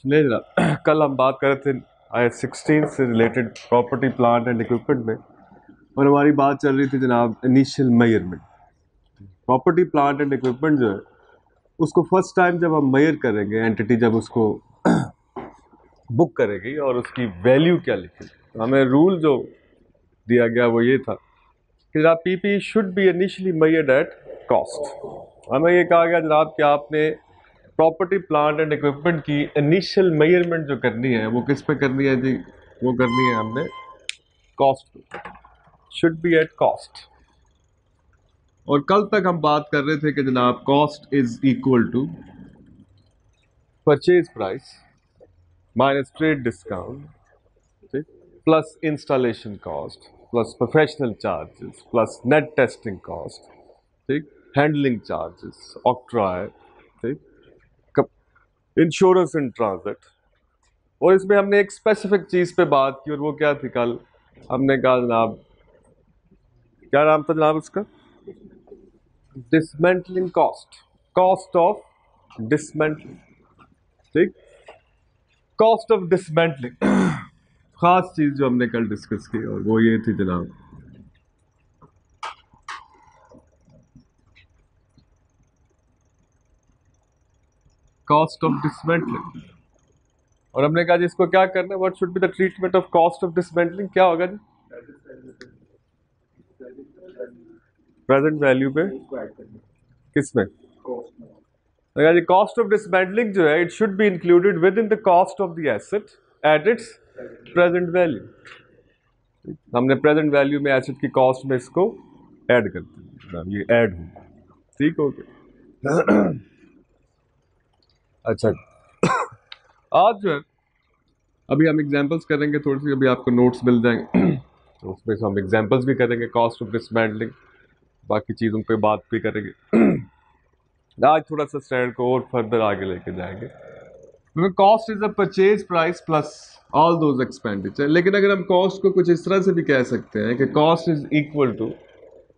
नहीं जनाब, कल हम बात कर रहे थे IS-16 से related property plant and equipment में, और हमारी बात चल रही थी जनाब initial measurement. Property plant and equipment जो है उसको फर्स्ट टाइम जब हम मेजर करेंगे, एंटिटी जब उसको बुक करेगी और उसकी वैल्यू क्या लिखेगी, तो हमें रूल जो दिया गया वो ये था कि जनाब PP should be initially measured at cost. हमें ये कहा गया जनाब कि आपने प्रॉपर्टी प्लांट एंड इक्विपमेंट की इनिशियल मेजरमेंट जो करनी है वो किस पे करनी है जी? वो करनी है हमने कॉस्ट पे, शुड बी एट कॉस्ट। और कल तक हम बात कर रहे थे कि जनाब cost is equal to purchase price minus trade discount, ठीक, plus installation cost plus professional charges plus net testing cost, ठीक, हैंडलिंग चार्जेस, ऑक्ट्रॉय, ठीक, इंश्योरेंस इन ट्रांजिट। और इसमें हमने एक स्पेसिफिक चीज पे बात की, और वो क्या थी? कल हमने कहा जनाब, क्या नाम था जनाब उसका? Dismantling cost, cost of dismantling, ठीक, कॉस्ट ऑफ डिसमेंटलिंग। खास चीज जो हमने कल डिस्कस की और वो ये थी जनाब कॉस्ट ऑफ डिसमेंटलिंग। और हमने कहा जी इसको क्या करना है, what should be the treatment of cost of dismantling? क्या होगा जी? प्रेजेंट वैल्यू पे किसमें? अगर जी कॉस्ट ऑफ डिसमेंटलिंग जो है, it should be included with in the cost of the asset at its present value. हमने प्रेजेंट वैल्यू में asset की कॉस्ट में इसको ऐड कर दिया, ये ऐड हो, ठीक हो गया। अच्छा, आज जो है अभी हम एग्जांपल्स करेंगे थोड़ी सी, अभी आपको नोट्स मिल जाएंगे तो उसमें से हम एग्जांपल्स भी करेंगे कॉस्ट ऑफ डिसमेंटलिंग, बाकी चीज़ों पे बात भी करेंगे। आज थोड़ा सा स्टैंड को और फर्दर आगे लेके जाएंगे। Cost is a purchase price plus all those expenditure. लेकिन अगर हम कॉस्ट को कुछ इस तरह से भी कह सकते हैं कि cost is equal to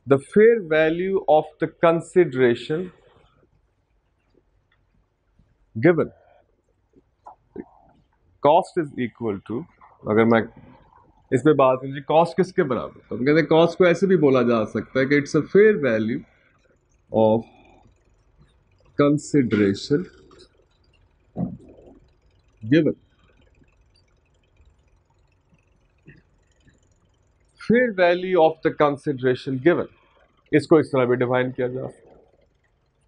the fair value of the consideration given. Cost is equal to, अगर मैं इस पे बात करूँ कॉस्ट किसके बराबर, तो हम कहते हैं कॉस्ट को ऐसे भी बोला जा सकता है कि it's a fair value of consideration given. Fair value of the consideration given, इसको इस तरह भी डिफाइन किया जा सकता है।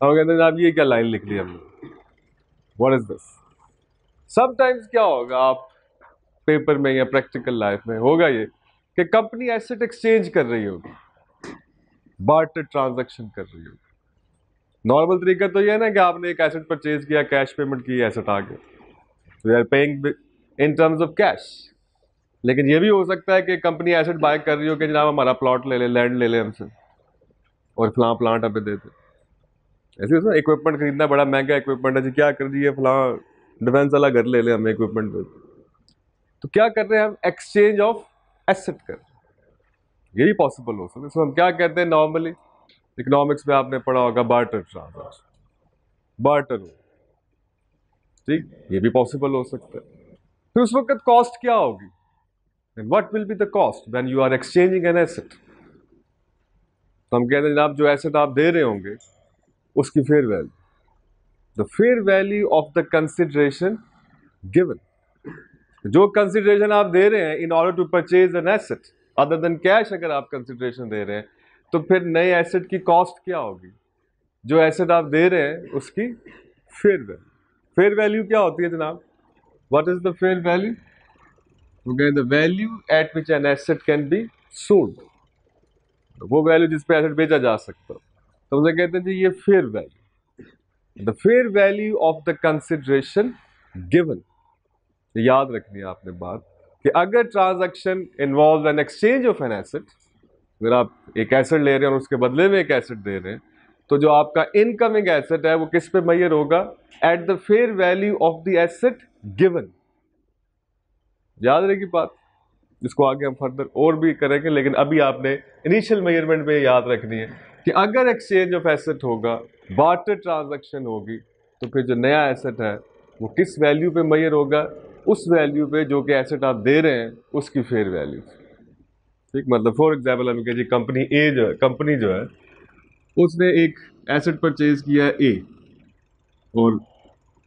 हम कहते हैं आप ये क्या लाइन लिख ली हमने, व्हाट इज दिस? समटाइम्स क्या होगा, आप पेपर में या प्रैक्टिकल लाइफ में होगा ये कि कंपनी एसेट एक्सचेंज कर रही होगी, बार्टर ट्रांजैक्शन कर रही होगी। नॉर्मल तरीका तो ये है ना कि आपने एक एसेट परचेज किया, कैश पेमेंट की, एसेट आ गया, तो यार paying in terms of cash. लेकिन ये भी हो सकता है कि कंपनी एसेट बाय कर रही हो कि जनाब हमारा प्लॉट ले ले, लैंड ले ले हमसे और फलां प्लांट हमें दे दे। ऐसे इक्विपमेंट खरीदना बड़ा महंगा इक्विपमेंट है जी, क्या कर दिए फलां डिफेंस वाला घर ले ले, हमें इक्विपमेंट दे। तो क्या कर रहे हैं हम? एक्सचेंज ऑफ एसेट कर रहे हैं। ये भी पॉसिबल हो सकता है। इसको हम क्या कहते हैं? नॉर्मली इकोनॉमिक्स में आपने पढ़ा होगा बार्टर ट्रांजैक्शन, बार्टर, ठीक, ये भी पॉसिबल हो सकता है। फिर उस वक्त कॉस्ट क्या होगी? And what will be the cost when you are exchanging an asset? तो हम कहते हैं जनाब जो एसेट आप दे रहे होंगे उसकी fair value, the fair value of the consideration given. जो कंसिडरेशन आप दे रहे हैं in order to purchase an asset other than cash, अगर आप कंसिडरेशन दे रहे हैं तो फिर नए एसेट की कॉस्ट क्या होगी? जो एसेट आप दे रहे हैं उसकी फेयर वैल्यू। फेयर वैल्यू क्या होती है जनाब? What is the fair value? The value eight which an asset can be sold, वो वैल्यू जिस पे एसेट बेचा जा सकता है, तो उसे कहते हैं जी ये fair value, the fair value of the consideration given. याद रखनी है आपने बात, कि अगर transaction involve an exchange of an asset, अगर आप एक एसेट ले रहे हैं और उसके बदले में एक एसेट दे रहे हैं, तो जो आपका इनकमिंग एसेट है वो किस पे मेजर होगा? At the fair value of the asset given. याद रहेगी बात, जिसको आगे हम फर्दर और भी करेंगे, लेकिन अभी आपने इनिशियल मेजरमेंट में याद रखनी है कि अगर एक्सचेंज ऑफ एसेट होगा, बार्टर ट्रांजैक्शन होगी, तो फिर जो नया एसेट है वो किस वैल्यू पे मेजर होगा? उस वैल्यू पे जो कि एसेट आप दे रहे हैं उसकी फेयर वैल्यू। ठीक, मतलब फॉर एग्जाम्पल हम कहिए कंपनी ए जो है उसने एक एसेट परचेज किया है ए, और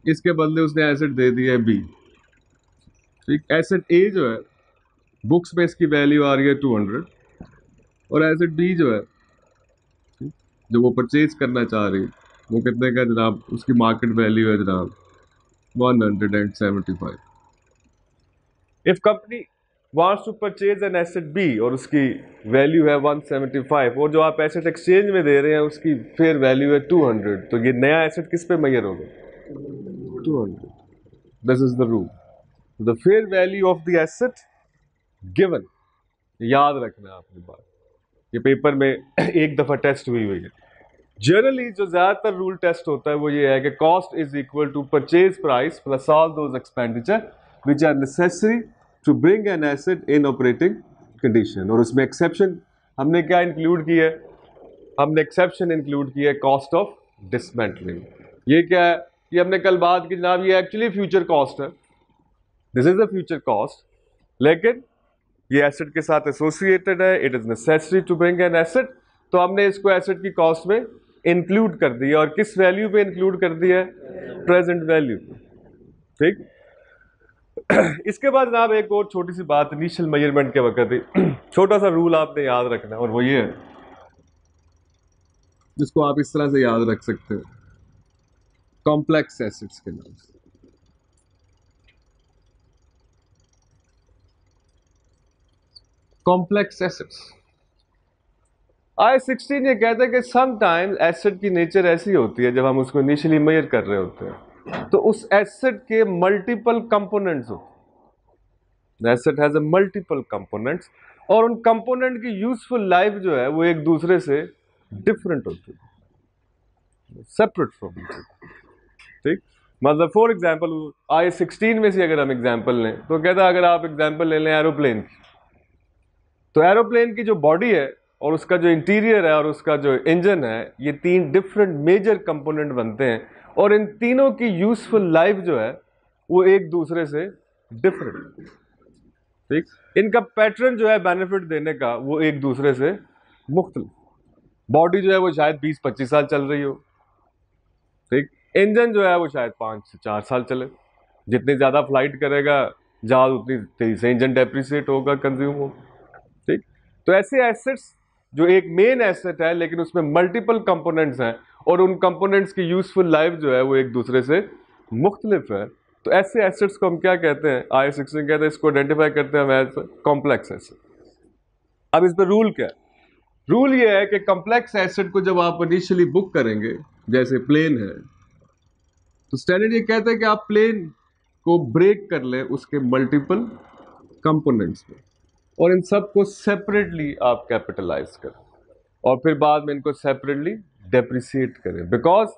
इसके बदले उसने एसेट दे दिया है बी। ठीक, एसेट ए जो है बुक्स में इसकी वैल्यू आ रही है 200, और एसेट बी जो है जो वो परचेज करना चाह रही है वो कितने का जनाब? उसकी मार्केट वैल्यू है जनाब 175। If company wants to purchase an asset B और उसकी वैल्यू है 175, और जो आप एसेट एक्सचेंज में दे रहे हैं उसकी फेयर वैल्यू है 200, तो ये नया एसेट किस पे मेजर होगा? 200। This is the rule, the fair value of the asset given. याद रखना आपने बात, ये पेपर में एक दफा टेस्ट हुई है। जनरली जो ज्यादातर रूल टेस्ट होता है वो ये है कि cost is equal to purchase price plus all those expenditure which are necessary to bring an asset in operating condition. और उसमें एक्सेप्शन हमने क्या इंक्लूड किया है? हमने एक्सेप्शन इंक्लूड किया है कॉस्ट ऑफ डिसमेंटलिंग। ये क्या है? ये हमने कल बात की जनाब, ये एक्चुअली फ्यूचर कॉस्ट है, this is a future cost, लेकिन ये एसेट के साथ एसोसिएटेड है, it is necessary to bring an asset, तो हमने इसको एसेट की कॉस्ट में इंक्लूड कर दिया। और किस वैल्यू पे इंक्लूड कर दिया है? Present value. ठीक, इसके बाद जनाब एक और छोटी सी बात इनिशियल मेजरमेंट के वक्त ही छोटा सा रूल आपने याद रखना, और वो ये है जिसको आप इस तरह से याद रख सकते हो, कॉम्प्लेक्स एसेट्स के नाम से। कॉम्प्लेक्स एसेट्स, I16 ये कहते हैं कि समटाइम्स एसेट की नेचर ऐसी होती है, जब हम उसको इनिशियली मेजर कर रहे होते हैं तो उस एसेट के मल्टीपल कंपोनेंट्स होते हैं। Asset has a multiple components, और उन कंपोनेंट की यूजफुल लाइफ जो है वो एक दूसरे से डिफरेंट होती है, सेपरेट फ्रॉम ईच अदर। ठीक, मतलब फॉर एग्जांपल I16 में से अगर हम एग्जांपल लें तो कहता है, अगर आप एग्जांपल ले लें एरोप्लेन की, तो एरोप्लेन की जो बॉडी है और उसका जो इंटीरियर है और उसका जो इंजन है, ये तीन डिफरेंट मेजर कंपोनेंट बनते हैं, और इन तीनों की यूजफुल लाइफ जो है वो एक दूसरे से डिफरेंट। ठीक, इनका पैटर्न जो है बेनिफिट देने का वो एक दूसरे से मुख्तलिफ। बॉडी जो है वो शायद 20-25 साल चल रही हो, ठीक, इंजन जो है वो शायद 5 से 4 साल चले। जितनी ज्यादा फ्लाइट करेगा जहाज उतनी तेजी से इंजन डेप्रिसिएट होगा, कंज्यूम होगा। ठीक, तो ऐसे एसेट्स जो एक मेन एसेट है लेकिन उसमें मल्टीपल कंपोनेंट्स हैं, और उन कंपोनेंट्स की यूजफुल लाइफ जो है वो एक दूसरे से मुख्तलिफ है, तो ऐसे एसेट्स को हम क्या कहते हैं? I16 कहते हैं, इसको आइडेंटिफाई करते हैं हम एज कॉम्प्लेक्स एसेट। अब इस पर रूल क्या है? रूल ये है कि कॉम्प्लेक्स एसेट को जब आप इनिशियली बुक करेंगे, जैसे प्लेन है, तो स्टैंडर्ड ये कहता है कि आप प्लेन को ब्रेक कर लें उसके मल्टीपल कंपोनेंट्स में, और इन सब को सेपरेटली आप कैपिटलाइज करें, और फिर बाद में इनको सेपरेटली डेप्रिसिएट करें, because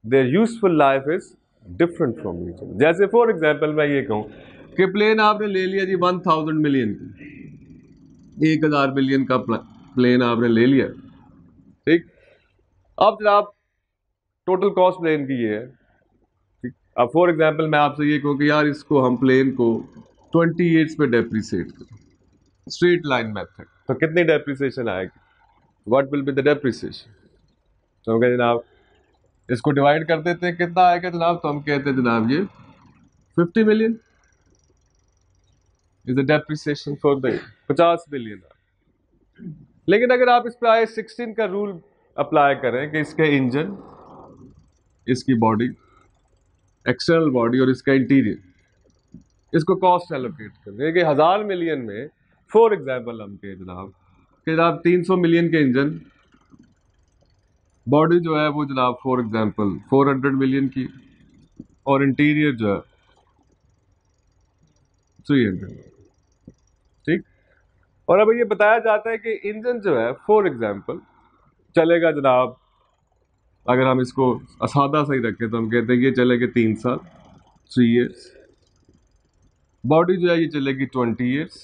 their useful life is different from each other. जैसे फॉर एग्जांपल मैं ये कहूं कि प्लेन आपने ले लिया जी 1000 मिलियन की, 1000 मिलियन का प्लेन आपने ले लिया। ठीक, अब जनाब टोटल कॉस्ट प्लेन की ये है। ठीक, अब फॉर एग्जांपल मैं आपसे ये कहूं कि यार इसको हम प्लेन को 20 ईयर्स पे डेप्रिसिएट करें, स्ट्रेट लाइन मेथड, तो कितनी डेप्रिसिएशन आएगी? What will be the depreciation? तो क्या जनाब, इसको डिवाइड कर देते हैं, कितना आएगा जनाब? तो हम कहते हैं जनाब ये 50 million is the depreciation for the 50 million. लेकिन अगर आप इस पर I16 का रूल अप्लाई करें कि इसके इंजन, इसकी बॉडी, एक्सटर्नल बॉडी और इसका इंटीरियर, इसको कॉस्ट एलोकेट करें कि 1000 मिलियन में फॉर एग्जांपल हम कहें जनाब कि जनाब 300 मिलियन के इंजन, बॉडी जो है वो जनाब फॉर एग्जांपल 400 मिलियन की, और इंटीरियर जो है 300। ठीक। और अब ये बताया जाता है कि इंजन जो है फॉर एग्जाम्पल चलेगा जनाब, अगर हम इसको सादा सही रखें तो हम कहते हैं कि ये चलेगा 3 साल, 3 years। बॉडी जो है ये चलेगी 20 years।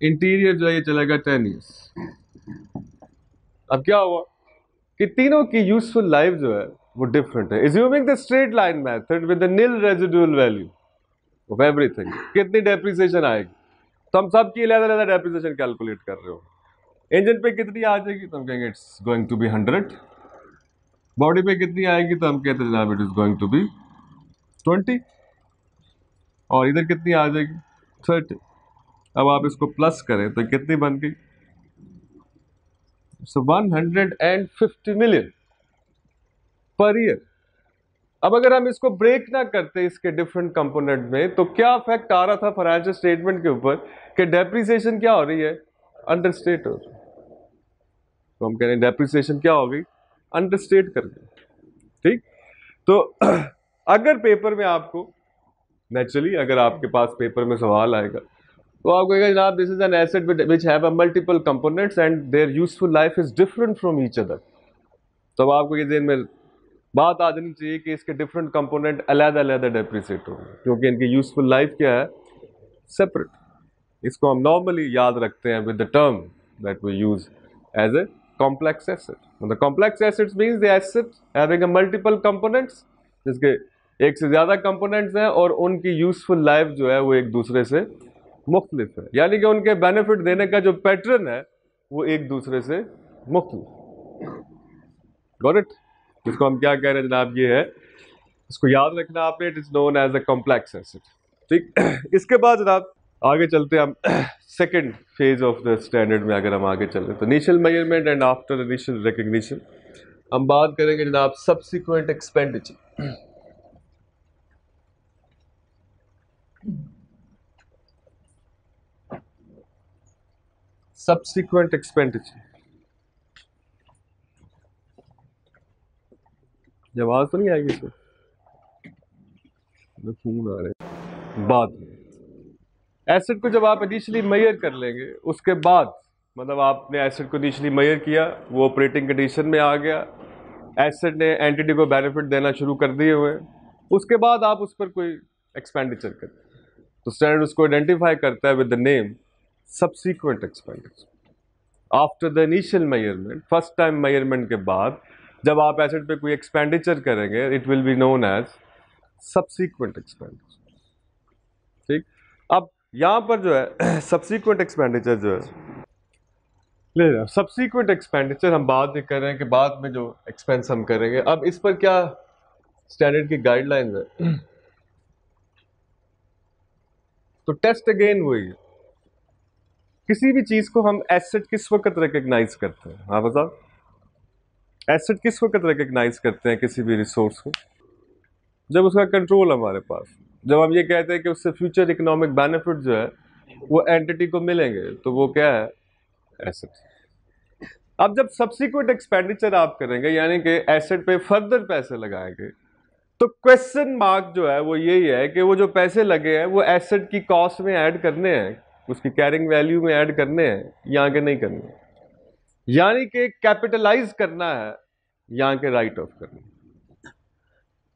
इंटीरियर जो है ये चलेगा 10 years। अब क्या हुआ कि तीनों की यूजफुल लाइफ जो है वो डिफरेंट है। Assuming the straight line method with the nil residual value of everything, कितनी डेप्रिसिएशन आएगी, तो हम सब की अलग-अलग डेप्रिसिएशन कैलकुलेट कर रहे हो। इंजन पे कितनी आ जाएगी तो हम कहेंगे it's going to be 100। Body पे कितनी आएगी तो हम कहते हैं जनाब it is going to be 20। और इधर कितनी आ जाएगी 30। अब आप इसको प्लस करें तो कितनी बन गई, सो 150 मिलियन पर ईयर। अब अगर हम इसको ब्रेक ना करते इसके डिफरेंट कंपोनेंट में तो क्या इफेक्ट आ रहा था फाइनेंशियल स्टेटमेंट के ऊपर कि डेप्रिसिएशन क्या हो रही है, अंडरस्टेट हो रही है। तो हम कह रहे हैं डेप्रिसिएशन क्या हो गई, अंडरस्टेट कर गई। ठीक। तो अगर पेपर में आपको नेचुरली अगर आपके पास पेपर में सवाल आएगा तो आप कहेगा जनाब this is an asset which have a multiple components and their useful life is different from each other. तो आपको ये ध्यान में बात आ जानी चाहिए कि इसके डिफरेंट कंपोनेंट अलग अलग डेप्रिसिएट होंगे क्योंकि इनकी यूजफुल लाइफ क्या है, सेपरेट। इसको हम नॉर्मली याद रखते हैं with the term that we use as a complex asset. The complex assets means the asset having a multiple components, जिसके एक से ज्यादा कंपोनेंट्स हैं और उनकी यूजफुल लाइफ जो है वो एक दूसरे से मुख्तलिफ है, यानी कि उनके बेनिफिट देने का जो पैटर्न है वो एक दूसरे से मुख्तलिफ। Got it. इसको हम क्या कह रहे हैं जनाब, ये है, इसको याद रखना आपने, it is known as a complex asset. ठीक। इसके बाद जनाब आगे चलते हैं हम second phase of the standard में। अगर हम आगे चल रहे तो initial measurement and after initial recognition हम बात करेंगे जनाब सब्सिक्वेंट एक्सपेंडिचर। सब्सिक्वेंट एक्सपेंडिचर, जब आवाज तो नहीं आएगी इसमें, फोन आ रहे हैं। बाद में एसिड को जब आप इनिशियली मेजर कर लेंगे उसके बाद, मतलब आपने एसिड को इनिशियली मेजर किया, वो ऑपरेटिंग कंडीशन में आ गया, एसिड ने एंटिटी को बेनिफिट देना शुरू कर दिए हुए, उसके बाद आप उस पर कोई एक्सपेंडिचर करें तो स्टैंडर्ड उसको आइडेंटिफाई करता है with the name subsequent expenditure. After the initial measurement, first time measurement के बाद जब आप एसिड पे कोई एक्सपेंडिचर करेंगे it will be known as subsequent expenditure. ठीक। अब यहां पर जो है सब्सिक्वेंट एक्सपेंडिचर जो है ले सब्सिक्वेंट एक्सपेंडिचर हम बात भी कर रहे हैं कि बाद में जो एक्सपेंस हम करेंगे। अब इस पर क्या स्टैंडर्ड की गाइडलाइंस है, तो टेस्ट अगेन वही है, किसी भी चीज को हम एसेट किस वक्त रिकग्नाइज करते हैं, हाँ बताओ, एसेट किस वक्त रिकग्नाइज करते हैं किसी भी रिसोर्स को, जब उसका कंट्रोल हमारे पास, जब हम ये कहते हैं कि उससे फ्यूचर इकोनॉमिक बेनिफिट जो है वो एंटिटी को मिलेंगे तो वो क्या है, एसेट। अब जब सब्सिक्वेंट एक्सपेंडिचर आप करेंगे यानी कि एसेट पे फर्दर पैसे लगाएंगे तो क्वेश्चन मार्क जो है वो यही है कि वो जो पैसे लगे हैं वो एसेट की कॉस्ट में ऐड करने हैं, उसकी कैरिंग वैल्यू में ऐड करने हैं या आगे नहीं करने, यानी कि कैपिटलाइज करना है या के राइट ऑफ करना।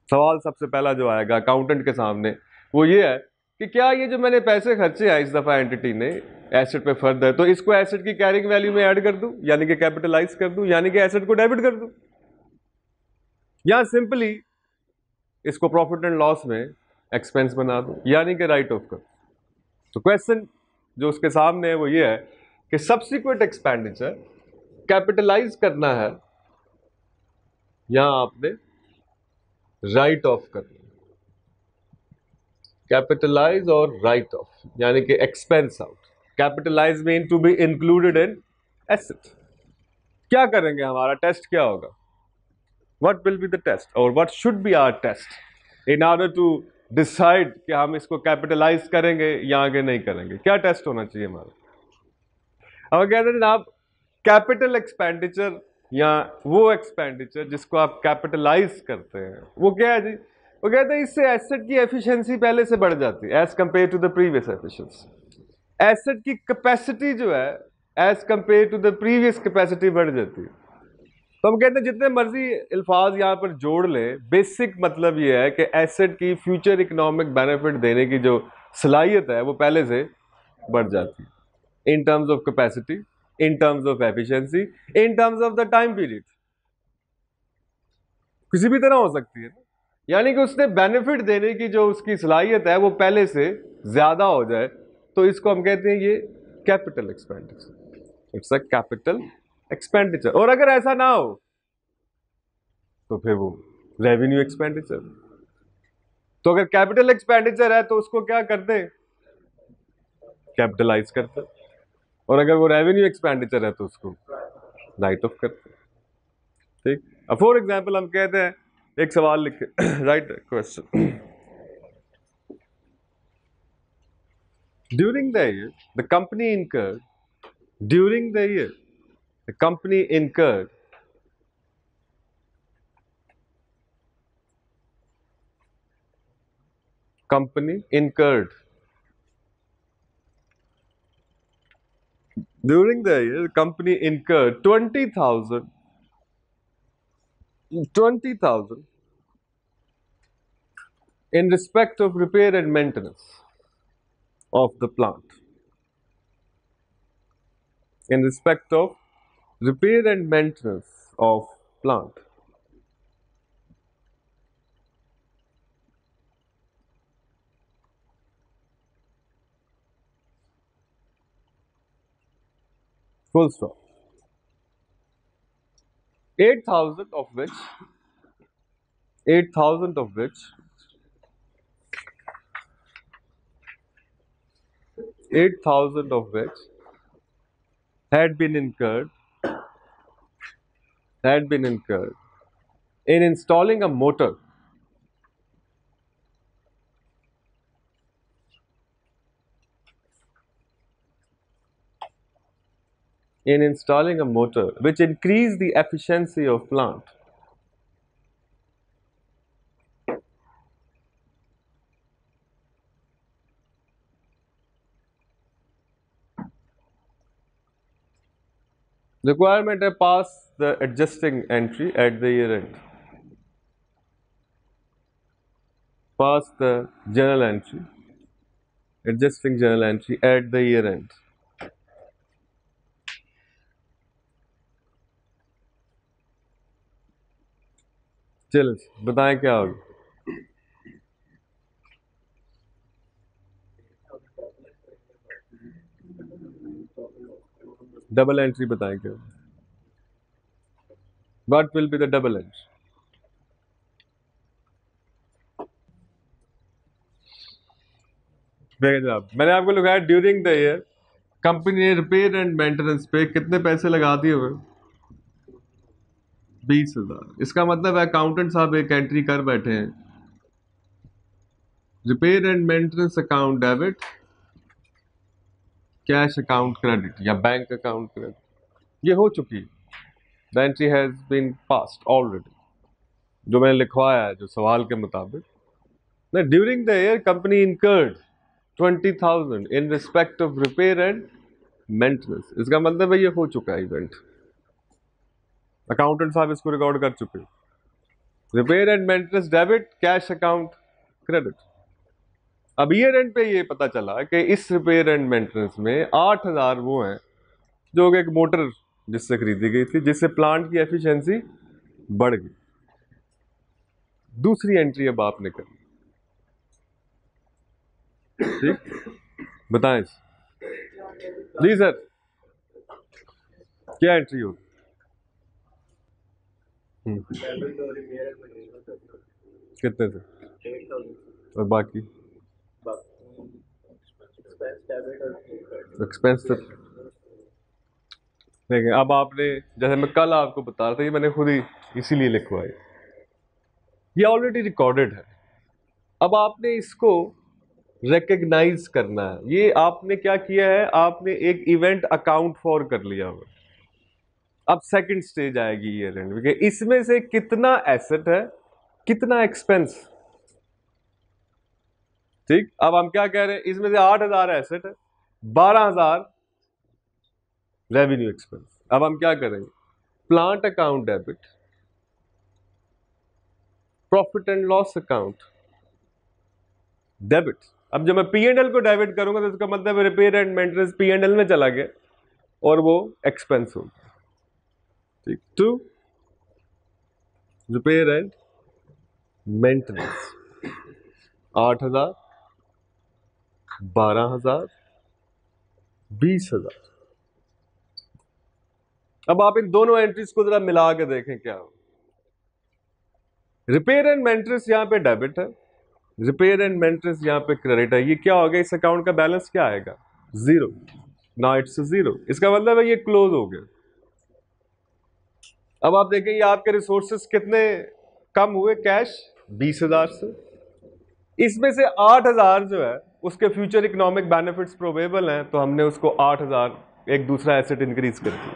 सवाल सबसे पहला जो आएगा अकाउंटेंट के सामने वो ये है कि क्या ये जो मैंने पैसे खर्चे हैं इस दफा एंटिटी ने एसेट पे फर्दर, तो इसको एसेट की कैरिंग वैल्यू में ऐड कर दूं यानी कि कैपिटलाइज कर दूं यानी कि एसेट को डेबिट कर दूं, या सिंपली इसको प्रॉफिट एंड लॉस में एक्सपेंस बना दूं यानी कि राइट ऑफ कर। तो क्वेश्चन जो उसके सामने है वो ये है कि सब्सिक्वेंट एक्सपेंडिचर कैपिटलाइज करना है या आपने राइट ऑफ करना, कैपिटलाइज और राइट ऑफ यानी कि expense out. Capitalise mean to be included in asset. क्या करेंगे, हमारा टेस्ट क्या होगा, what will be the test और what should be our test in order to decide कि हम इसको कैपिटलाइज करेंगे या आगे नहीं करेंगे, क्या टेस्ट होना चाहिए हमारा। अब कहते हैं आप कैपिटल एक्सपेंडिचर या वो एक्सपेंडिचर जिसको आप कैपिटलाइज करते हैं वो क्या है जी, वो कहते हैं इससे एसेट की एफिशिएंसी पहले से बढ़ जाती है as compare to the previous efficiency. Asset की कैपेसिटी जो है as compare to the previous capacity बढ़ जाती है। तो हम कहते हैं जितने मर्जी अल्फाज यहाँ पर जोड़ ले, बेसिक मतलब ये है कि एसेट की फ्यूचर इकोनॉमिक बेनिफिट देने की जो सलाहियत है वो पहले से बढ़ जाती है, in terms of capacity, in terms of efficiency, in terms of the time period. किसी भी तरह हो सकती है ना, यानी कि उसने बेनिफिट देने की जो उसकी सलाहियत है वो पहले से ज्यादा हो जाए, तो इसको हम कहते हैं ये capital expenditure. It's a capital expenditure. और अगर ऐसा ना हो तो फिर वो रेवेन्यू एक्सपेंडिचर। तो अगर कैपिटल एक्सपेंडिचर है तो उसको क्या करते हैं, कैपिटलाइज करते हैं। और अगर वो रेवेन्यू एक्सपेंडिचर है तो उसको राइट ऑफ करते हैं। ठीक। अब फॉर एग्जाम्पल हम कहते हैं, एक सवाल लिखे, right question, during the year the company incurred, during the year the company incurred company incurred during the year, the company incurred 20,000 in respect of repair and maintenance of the plant. In respect of repair and maintenance of plant. Full stop. 8,000 of which 8,000 of which 8,000 of which had been incurred in installing a motor which increased the efficiency of plant. Requirement है pass the adjusting entry at the year end. Pass the journal entry, adjusting journal entry at the year end. चलो बताएं क्या होगा। Double entry बताएं क्या, what will be the double entry. मैंने आपको लिखा है ड्यूरिंग द ईयर कंपनी ने रिपेयर एंड मेंटेनेंस पे कितने पैसे लगा दिए हुए, 20,000। इसका मतलब है अकाउंटेंट साहब एक एंट्री कर बैठे हैं, repair and maintenance account debit, cash account credit या बैंक अकाउंट क्रेडिट, ये हो चुकी है। The entry has been passed already, जो मैंने लिखवाया है जो सवाल के मुताबिक ना। During the year company incurred 20,000 in respect of repair and maintenance, इसका मतलब है ये हो चुका है इवेंट, अकाउंटेंट साहब इसको रिकॉर्ड कर चुके हैं। Repair and maintenance debit, cash account credit. अब ईयर एंड पे ये पता चला कि इस रिपेयर एंड मेंटेनेंस में 8,000 वो हैं जो एक मोटर जिससे खरीदी गई थी, जिससे प्लांट की एफिशिएंसी बढ़ गई। दूसरी एंट्री अब आपने करी, ठीक, बताएं जी सर, क्या एंट्री होगी। कितने से और बाकी एक्सपेंस तक। देखिए अब आपने, जैसे मैं कल आपको बता रहा था, ये मैंने खुद ही इसीलिए लिखवाई, ये ऑलरेडी रिकॉर्डेड है। अब आपने इसको रिकग्नाइज करना है। ये आपने क्या किया है, आपने एक इवेंट अकाउंट फॉर कर लिया हुआ। अब सेकंड स्टेज आएगी ईयर एंड, इसमें से कितना एसेट है कितना एक्सपेंस। ठीक, अब हम क्या कह रहे हैं, इसमें से 8,000 एसेट है 12,000 रेवेन्यू एक्सपेंस। अब हम क्या करेंगे, plant account debit, profit and loss account debit. अब जब मैं पी एंड एल को डेबिट करूंगा तो इसका मतलब repair and maintenance P and L में चला गया और वो एक्सपेंस हो गया। ठीक, टू रिपेयर एंड मेंटेनेंस 8,000, 12,000, 20,000। अब आप इन दोनों एंट्रीज को जरा मिला के देखें क्या हो। रिपेयर एंड मेंटेनेंस यहां पे डेबिट है, रिपेयर एंड मेंटेनेंस यहां पे क्रेडिट है। ये क्या हो गया, इस अकाउंट का बैलेंस क्या आएगा, 0। ना इट्स 0, इसका मतलब है ये क्लोज हो गया। अब आप देखें ये आपके रिसोर्सेस कितने कम हुए, कैश 20,000 से, इसमें से 8,000 जो है उसके फ्यूचर इकोनॉमिक बेनिफिट्स प्रोबेबल हैं, तो हमने उसको 8,000 एक दूसरा एसेट इंक्रीज कर दिया,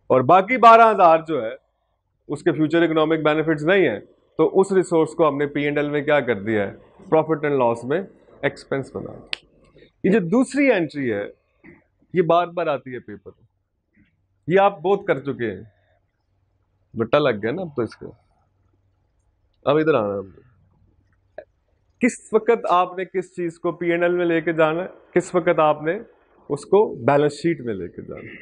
और बाकी 12,000 जो है उसके फ्यूचर इकोनॉमिक बेनिफिट्स नहीं है, तो उस रिसोर्स को हमने पी एंड एल में क्या कर दिया है, प्रॉफिट एंड लॉस में एक्सपेंस बना दिया। ये जो दूसरी एंट्री है ये बार बार आती है पेपर में, ये आप बहुत कर चुके हैं, बट्टा लग गया ना अब तो इसका। अब इधर आना हमने, किस वक्त आपने किस चीज को पी एंड एल में लेके जाना है, किस वक्त आपने उसको बैलेंस शीट में लेके जाना है।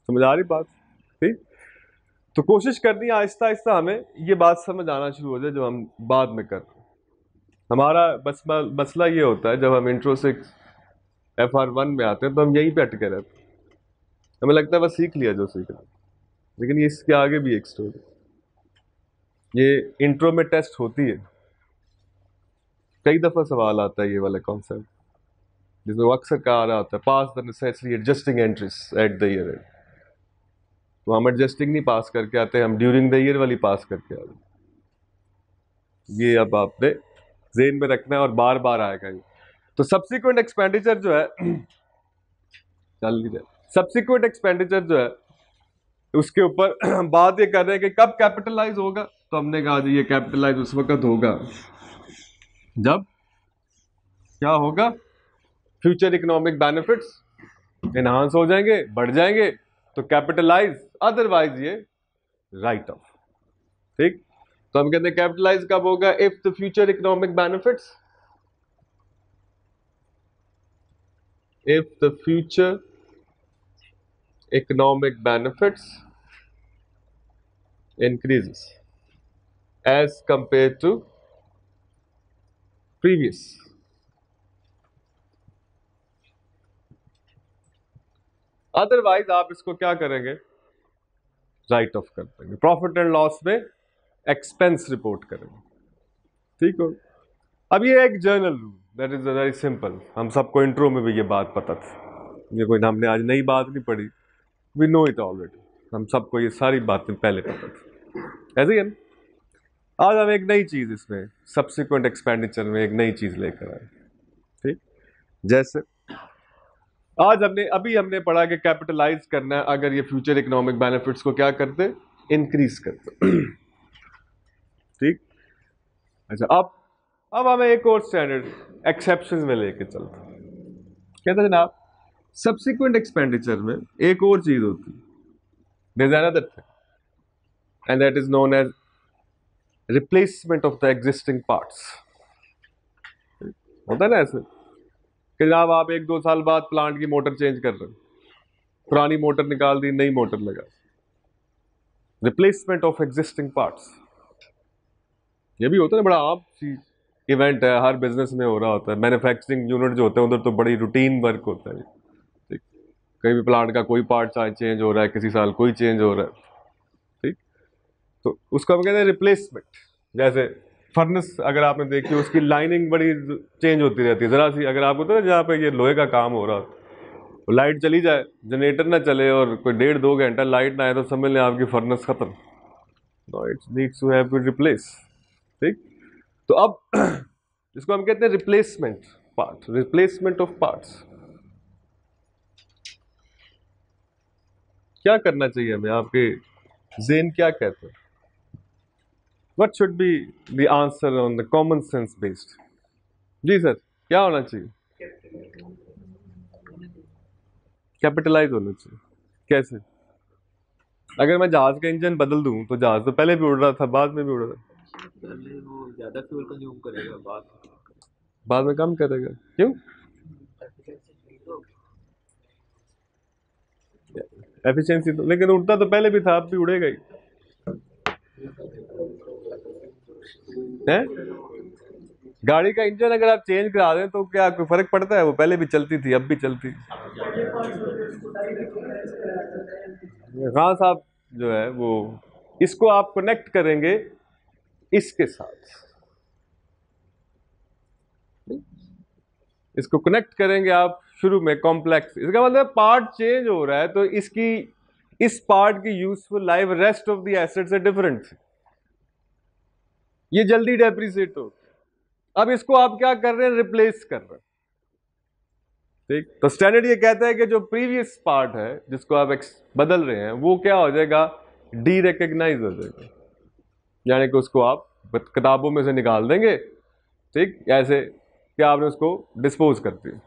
समझ आ रही बात? ठीक, तो कोशिश करनी है आहिस्ता आहिस्ता हमें ये बात समझ आना शुरू हो जाए जो हम बाद में कर। हमारा बस मसला ये होता है जब हम इंट्रो से FR1 में आते हैं तो हम यहीं पे अटके रहते हैं, हमें लगता है बस सीख लिया जो सीखना, लेकिन ये इसके आगे भी एक स्टोरी। ये इंट्रो में टेस्ट होती है, कई दफा सवाल आता है ये वाला कॉन्सेप्ट, जिसमें वो अक्सर कहा रहा होता है pass the necessary adjusting entries at the year end. तो हम एडजस्टिंग नहीं पास करके आते, हम ड्यूरिंग द ईयर वाली पास करके आते। ये अब आपने जेन में रखना है और बार बार आएगा ये। तो सब्सिक्वेंट एक्सपेंडिचर जो है चल लीजिए, सब्सिक्वेंट एक्सपेंडिचर जो है उसके ऊपर बात ये कर रहे हैं कि कब कैपिटलाइज होगा, तो हमने कहा जी ये कैपिटलाइज उस वक्त होगा जब क्या होगा, फ्यूचर इकोनॉमिक बेनिफिट्स एनहांस हो जाएंगे, बढ़ जाएंगे, तो कैपिटलाइज, अदरवाइज ये राइट ऑफ। ठीक, तो हम कहते हैं कैपिटलाइज कब होगा, if the future economic benefits, if the future economic benefits increases as compared to previous। Otherwise आप इसको क्या करेंगे, राइट ऑफ कर देंगे, प्रॉफिट एंड लॉस में एक्सपेंस रिपोर्ट करेंगे। ठीक हो, अब ये एक journal rule, that is very simple, हम सबको इंट्रो में भी ये बात पता थी, ये कोई हमने आज नई बात नहीं पढ़ी, वी नो इट ऑलरेडी, हम सबको ये सारी बातें पहले पता थी। ऐसे ही है, आज हम एक नई चीज इसमें सब्सिक्वेंट एक्सपेंडिचर में एक नई चीज लेकर आए। ठीक, जैसे आज हमने पढ़ा कि कैपिटलाइज करना है अगर ये फ्यूचर इकोनॉमिक बेनिफिट्स को क्या करते, इंक्रीज करते। ठीक, अच्छा अब हमें एक और स्टैंडर्ड एक्सेप्शंस में लेके चलते हैं। कहते हैं जनाब सब्सिक्वेंट एक्सपेंडिचर में एक और चीज होती है, there is another thing and that is known as replacement of the existing parts. होता है ना ऐसे कि जनाब आप 1-2 साल बाद प्लांट की मोटर चेंज कर रहे हो, पुरानी मोटर निकाल दी, नई मोटर लगा, रिप्लेसमेंट ऑफ एग्जिस्टिंग पार्ट्स। ये भी होता है, बड़ा आम चीज इवेंट है, हर बिजनेस में हो रहा होता है। मैन्युफैक्चरिंग यूनिट जो होते हैं उधर तो बड़ी रूटीन वर्क होता है। ठीक, कहीं भी प्लांट का कोई पार्ट चेंज हो रहा है, किसी साल कोई चेंज हो रहा है। ठीक, तो उसको हम कहते हैं रिप्लेसमेंट। जैसे फर्नेस अगर आपने देखी, उसकी लाइनिंग बड़ी चेंज होती रहती है, जरा सी अगर आपको तो जहाँ पे ये लोहे का काम हो रहा है, लाइट चली जाए, जनरेटर ना चले और कोई 1.5-2 घंटा लाइट ना आए, तो समझ लें आपकी फर्नेस खत्म, no it needs to have be replace. ठीक, तो अब इसको हम कहते हैं replacement part, replacement of parts. क्या करना चाहिए हमें, आपके जेन क्या कहते हैं, what should be the answer on the common sense based? जी सर, क्या होना चाहिए? कैपिटलाइज होना चाहिए। कैसे? अगर मैं जहाज का इंजन बदल दूं तो जहाज तो पहले भी उड़ रहा था, बाद में भी उड़ रहा था। पहले वो ज्यादा फ्यूल कंज्यूम करेगा, बाद में कम करेगा। क्यों? एफिशिएंसी तो, लेकिन उड़ता तो पहले भी था, अब भी उड़ेगा ही है। गाड़ी का इंजन अगर आप चेंज करा दें तो क्या कोई फर्क पड़ता है? वो पहले भी चलती थी, अब भी चलती। हाँ साहब, जो है वो, इसको आप कनेक्ट करेंगे इसके साथ, इसको कनेक्ट करेंगे आप शुरू में कॉम्प्लेक्स, इसका मतलब पार्ट चेंज हो रहा है तो इसकी, इस पार्ट की useful life rest of the asset से डिफरेंट थी, ये जल्दी डेप्रिसिएट हो। अब इसको आप क्या कर रहे हैं? रिप्लेस कर रहे हैं। ठीक, तो स्टैंडर्ड ये कहता है कि जो प्रीवियस पार्ट है जिसको आप बदल रहे हैं वो क्या हो जाएगा? डी रिकग्नाइज हो जाएगा, यानी कि उसको आप किताबों में से निकाल देंगे, ठीक, ऐसे कि आपने उसको डिस्पोज कर दिया।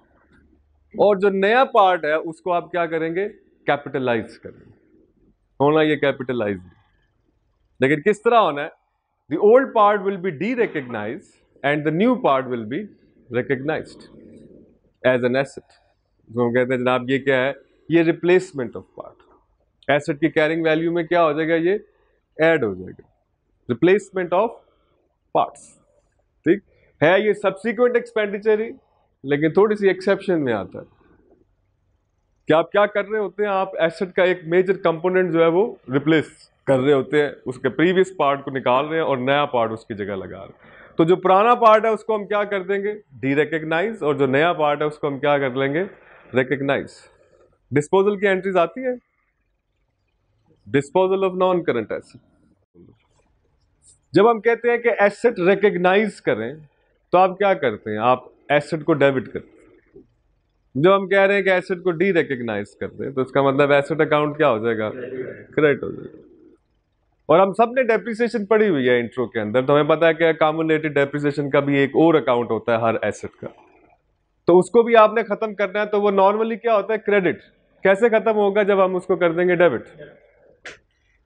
और जो नया पार्ट है उसको आप क्या करेंगे? कैपिटलाइज करेंगे। होना ये कैपिटलाइज, लेकिन किस तरह होना है? The old part will be derecognise and the new part will be recognised as an asset. जो हम कहते हैं जनाब ये क्या है? ये रिप्लेसमेंट ऑफ पार्ट। एसेट की कैरिंग वैल्यू में क्या हो जाएगा? ये ऐड हो जाएगा, रिप्लेसमेंट ऑफ पार्ट्स। ठीक है, ये सब्सिक्वेंट एक्सपेंडिचर ही, लेकिन थोड़ी सी एक्सेप्शन में आता है कि आप क्या कर रहे होते हैं? आप एसेट का एक मेजर कंपोनेंट जो है वो रिप्लेस कर रहे होते हैं, उसके प्रीवियस पार्ट को निकाल रहे हैं और नया पार्ट उसकी जगह लगा रहे हैं। तो जो पुराना पार्ट है उसको हम क्या कर देंगे? डी रिकग्नाइज, और जो नया पार्ट है उसको हम क्या कर लेंगे? रिकग्नाइज। डिस्पोजल की एंट्रीज आती है, disposal of non current asset. जब हम कहते हैं कि एसेट रिकग्नाइज करें तो आप क्या करते हैं? आप एसेट को डेबिट करते हैं। जब हम कह रहे हैं कि एसेट को डी रिकग्नाइज करते हैं तो इसका मतलब एसेट अकाउंट क्या हो जाएगा? क्रेडिट हो जाएगा। और हम सब ने डेप्रिसिएशन पढ़ी हुई है इंट्रो के अंदर, तो हमें पता है कि अकामुलेटेड डेप्रिसिएशन का भी एक और अकाउंट होता है हर एसेट का, तो उसको भी आपने खत्म करना है। तो वो नॉर्मली क्या होता है? क्रेडिट। कैसे खत्म होगा? जब हम उसको कर देंगे डेबिट।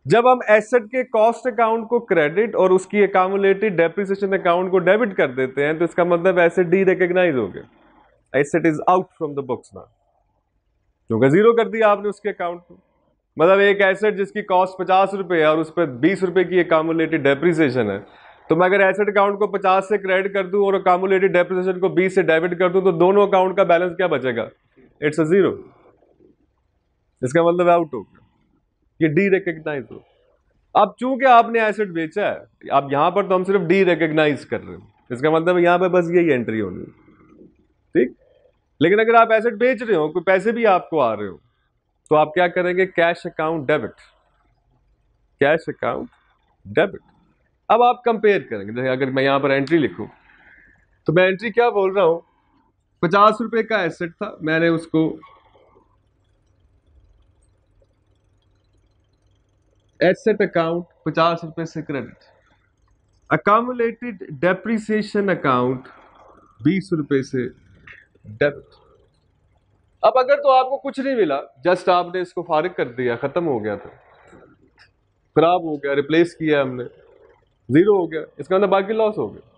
जब हम एसेट के कॉस्ट अकाउंट को क्रेडिट और उसकी अकामुलेटेड डेप्रिसिएशन अकाउंट को डेबिट कर देते हैं तो इसका मतलब एसेट डी रिकग्नाइज हो गया, asset is out from the books now, क्योंकि जीरो कर दिया आपने उसके अकाउंट को। मतलब एक एसेट जिसकी कॉस्ट 50 रुपए है और उस पर 20 रुपए की अकामुलेटेड डेप्रिसिएशन है, तो मैं अगर एसेट अकाउंट को 50 से क्रेडिट कर दूं और अकामुलेटेड डेप्रिसिएशन को 20 से डेबिट कर दूं तो दोनों अकाउंट का बैलेंस क्या बचेगा? It's a zero. इसका मतलब आउट हो गया, ये डी रिकग्नाइज हो। अब चूंकि आपने एसेट बेचा है, अब यहां पर तो हम सिर्फ डी रिकग्नाइज कर रहे हैं, इसका मतलब यहां पर बस यही एंट्री होनी, ठीक। लेकिन अगर आप एसेट बेच रहे हो, कोई पैसे भी आपको आ रहे हो, तो आप क्या करेंगे? Cash account debit, cash account debit. अब आप कंपेयर करेंगे, जैसे अगर मैं यहां पर एंट्री लिखूं तो मैं एंट्री क्या बोल रहा हूं? 50 रुपए का एसेट था, मैंने उसको एसेट अकाउंट 50 रुपए से क्रेडिट, अकामुलेटेड डेप्रिसिएशन अकाउंट 20 रुपए से डेबिट। अब अगर तो आपको कुछ नहीं मिला, जस्ट आपने इसको फारिग कर दिया, खत्म हो गया था, खराब हो गया, रिप्लेस किया हमने, जीरो हो गया, इसका मतलब बाकी लॉस हो गया।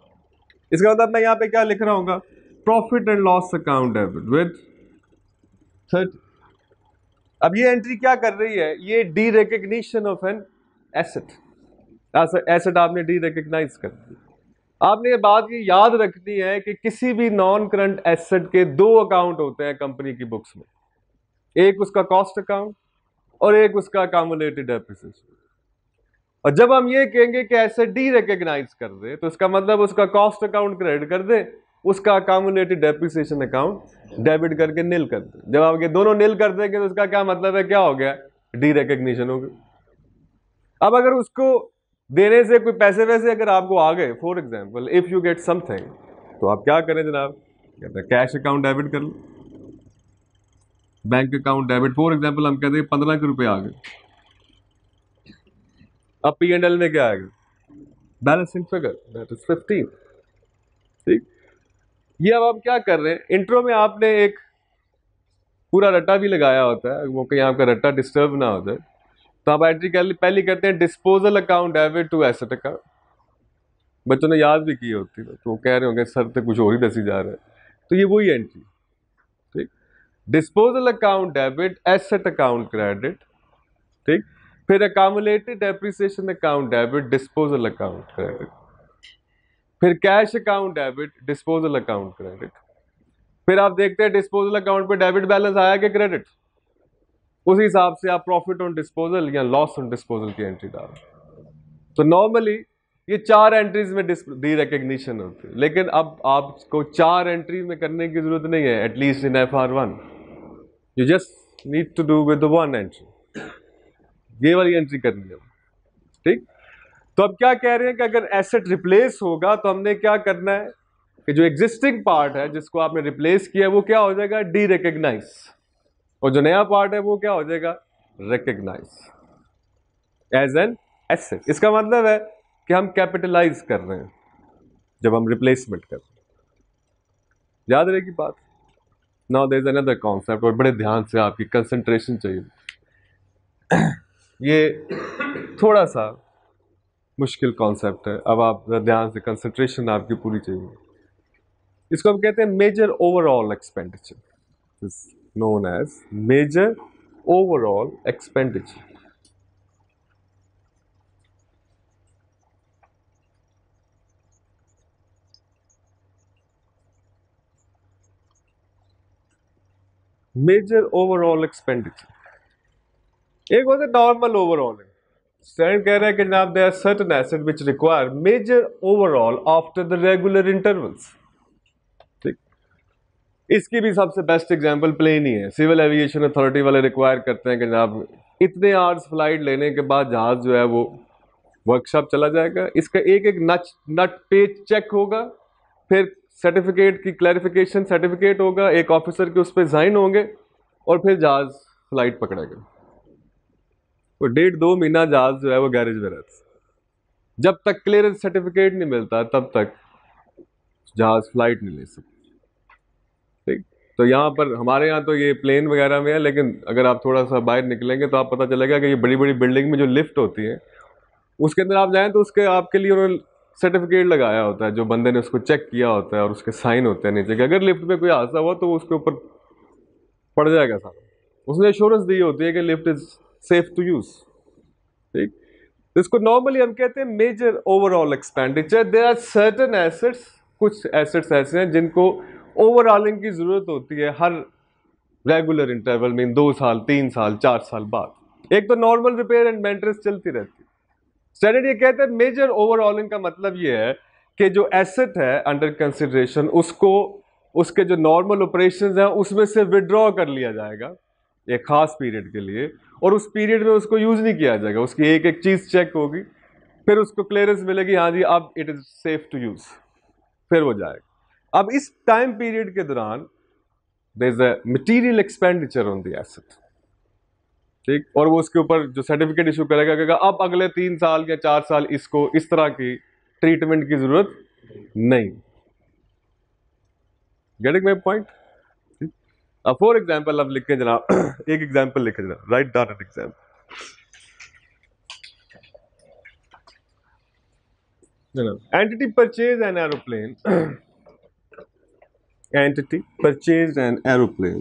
इसका मतलब मैं यहां पे क्या लिख रहा हूँ? Profit and loss account debit with 30। अब ये एंट्री क्या कर रही है? ये D recognition of an asset, asset आपने डी रिकग्नाइज कर दी। आपने ये बात की याद रखनी है कि किसी भी नॉन करंट एसेट के दो अकाउंट होते हैं कंपनी की बुक्स में, एक उसका कॉस्ट अकाउंट और एक उसका अकामुलेटेड डेप्रिसिएशन। और जब हम ये कहेंगे कि एसेट डी रिकग्नाइज कर दे तो इसका मतलब उसका कॉस्ट अकाउंट क्रेडिट कर दे, उसका अकामुलेटेड डेप्रिसिएशन अकाउंट डेबिट करके निल कर दे। जब आप ये दोनों निल कर देंगे तो इसका क्या मतलब है? क्या हो गया? डी रिकग्निशन हो गई। अब अगर उसको देने से कोई पैसे वैसे अगर आपको आ गए, for example if you get something, तो आप क्या करें जनाब? कहते हैं कैश अकाउंट डेबिट कर लो, bank account debit. For example हम कहते हैं 15 के रुपए आ गए, अब पी एंड एल में क्या आएगा? बैलेंसिंग फिगर, दैट इज 15, ठीक। ये अब हम क्या कर रहे हैं, इंट्रो में आपने एक पूरा रट्टा भी लगाया होता है, वो कहीं आपका रट्टा डिस्टर्ब ना हो जाए, तो आप एंट्री पहले करते हैं disposal account debit to asset account. बच्चों ने याद भी की होती है तो वो कह रहे होंगे सर तो कुछ और ही दसी जा रहा है, तो ये वही एंट्री। ठीक, disposal account debit, asset account credit. ठीक, फिर accumulated depreciation account debit, disposal account credit. फिर cash account debit, disposal account credit. फिर आप देखते हैं डिस्पोजल अकाउंट पे डेबिट बैलेंस आया कि क्रेडिट, उसी हिसाब से आप प्रॉफिट ऑन डिस्पोजल या लॉस ऑन डिस्पोजल की एंट्री डाल। तो नॉर्मली ये चार एंट्रीज में डी रिकग्निशन होती है, लेकिन अब आपको चार एंट्री में करने की जरूरत नहीं है, at least in FR1 you just need to do with one entry, ये वाली एंट्री करनी है। ठीक, तो अब क्या कह रहे हैं कि अगर एसेट रिप्लेस होगा तो हमने क्या करना है कि जो एग्जिस्टिंग पार्ट है जिसको आपने रिप्लेस किया वो क्या हो जाएगा, डी रिकग्नाइज, और जो नया पार्ट है वो क्या हो जाएगा, रिकग्नाइज एज एन एसेट। इसका मतलब है कि हम कैपिटलाइज कर रहे हैं जब हम रिप्लेसमेंट कर रहे हैं। याद रहेगी बात। Now there is another concept, और बड़े ध्यान से आपकी कंसंट्रेशन चाहिए, ये थोड़ा सा मुश्किल कॉन्सेप्ट है, अब आप ध्यान से कंसंट्रेशन आपकी पूरी चाहिए। इसको हम कहते हैं major overhaul expenditure, is known as major overhaul expenditure. Major overhaul expenditure, एक होता है नॉर्मल ओवरऑल। स्टैंड कह रहा है कि जनाब there are certain asset which require major overhaul after the regular intervals. ठीक, इसकी भी सबसे बेस्ट एग्जांपल प्लेन ही है, सिविल एविएशन अथॉरिटी वाले रिक्वायर करते हैं कि जनाब इतने आवर्स फ्लाइट लेने के बाद जहाज जो है वो वर्कशॉप चला जाएगा, इसका एक एक नट पेज चेक होगा, फिर सर्टिफिकेट की क्लैरिफिकेशन सर्टिफिकेट होगा, एक ऑफिसर के उस पर साइन होंगे, और फिर जहाज फ्लाइट पकड़ेगा। वो 1.5-2 महीना जहाज जो है वो गैरेज में रहता है, जब तक क्लियरेंस सर्टिफिकेट नहीं मिलता तब तक जहाज फ्लाइट नहीं ले सकते। ठीक, तो यहाँ पर हमारे यहाँ तो ये प्लेन वगैरह में है, लेकिन अगर आप थोड़ा सा बाहर निकलेंगे तो आप पता चलेगा कि ये बड़ी बड़ी बिल्डिंग में जो लिफ्ट होती है उसके अंदर आप जाएं तो उसके आपके लिए उन्होंने सर्टिफिकेट लगाया होता है, जो बंदे ने उसको चेक किया होता है और उसके साइन होते हैं नीचे कि अगर लिफ्ट में कोई हादसा हुआ तो उसके ऊपर पड़ जाएगा सारा, उसने एश्योरेंस दी होती है कि lift is safe to use. ठीक, तो इसको नॉर्मली हम कहते हैं major overhaul expenditure. There are certain assets, कुछ एसेट्स ऐसे हैं जिनको ओवरऑलिंग की जरूरत होती है हर रेगुलर इंटरवल में, 2 साल 3 साल 4 साल बाद। एक तो नॉर्मल रिपेयर एंड मेंटेनेंस चलती रहती है। स्टैंडर्ड ये कहते हैं मेजर ओवरऑलिंग का मतलब ये है कि जो एसेट है अंडर कंसिडरेशन उसको उसके जो नॉर्मल ऑपरेशंस हैं उसमें से विड्रॉ कर लिया जाएगा एक खास पीरियड के लिए, और उस पीरियड में उसको यूज नहीं किया जाएगा, उसकी एक एक चीज चेक होगी, फिर उसको क्लियरेंस मिलेगी, हाँ जी अब it is safe to use, फिर वो जाएगा। अब इस टाइम पीरियड के दौरान there is a material expenditure on the asset. ठीक, और वो उसके ऊपर जो सर्टिफिकेट इशू करेगा कहेगा अब अगले 3 साल या 4 साल इसको इस तरह की ट्रीटमेंट की जरूरत नहीं। Getting my point? अब फॉर एग्जाम्पल अब लिख के जनाब एक एग्जाम्पल लिखे जनाब, write down an example. Entity purchase an aeroplane, entity purchased an aeroplane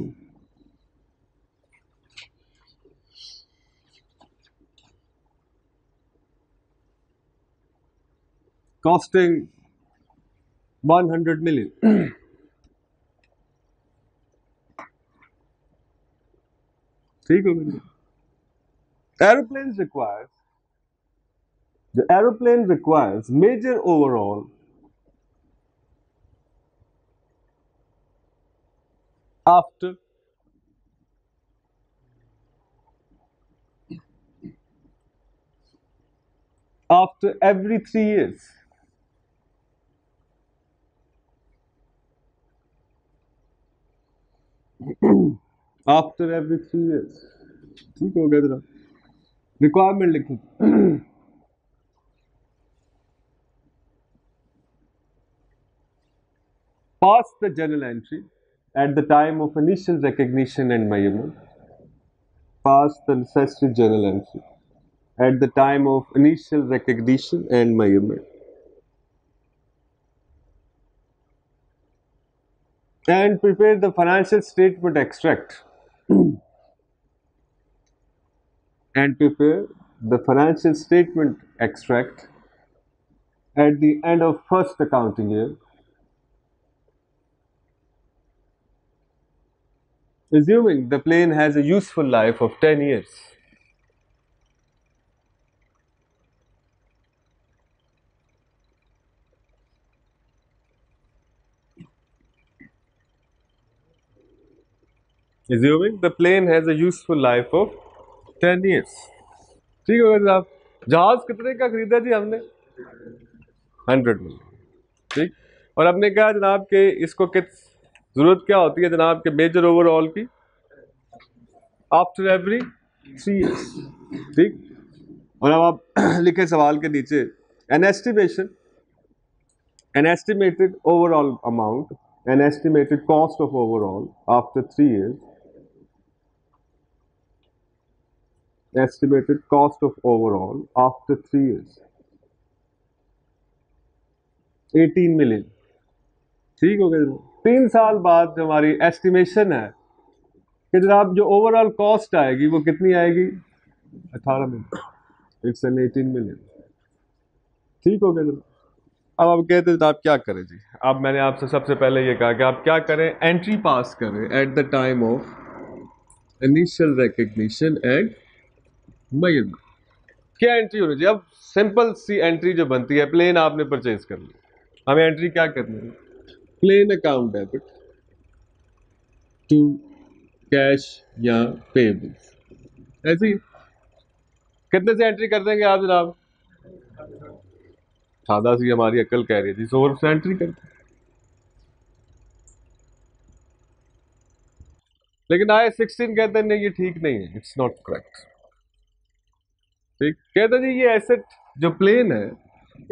costing 100 million. ठीक हो गया। The aeroplane requires major overhaul after every 3 years. After every 3 years. ठीक हो गया जरा, रिक्वायरमेंट लिखो। pass the journal entry at the time of initial recognition and measurement. Pass the necessary journal entry at the time of initial recognition and measurement. And prepare the financial statement extract. And prepare the financial statement extract at the end of first accounting year, assuming the plane has a useful life of 10 years. Assuming the plane has a useful life of 10 years. ठीक होगा जनाब। जहाज कितने का खरीदा जी हमने? 100 million. ठीक। और हमने कहा जनाब के इसको किस जरूरत क्या होती है जनाब के मेजर ओवरऑल की? After every 3 years। ठीक। और अब आप लिखे सवाल के नीचे an estimation, an estimated overall amount, an estimated cost of overall after 3 years, estimated cost of overall after 3 years, 18 million। ठीक हो गया। 3 साल बाद जो हमारी एस्टिमेशन है कि जनाब जो ओवरऑल कॉस्ट आएगी वो कितनी आएगी? 18 मिलियन। It's an 18 million. ठीक हो गया जनाब। अब आप कहते हैं आप क्या करें जी? अब मैंने आपसे सबसे पहले ये कहा कि आप क्या करें? एंट्री पास करें at the time of initial recognition and measurement. क्या एंट्री होनी चाहिए? अब सिंपल सी एंट्री जो बनती है, प्लेन आपने परचेज कर ली, हमें एंट्री क्या करनी है? Plane account debit to cash या पेबल्स। ऐसी कितने से एंट्री कर देंगे आप जनाब? सादा सी हमारी अकल कह रही है जी 100 से एंट्री करते। लेकिन आए 16 कहते हैं नहीं ये ठीक नहीं है, इट्स नॉट करेक्ट। ठीक। कहते जी ये एसेट जो प्लेन है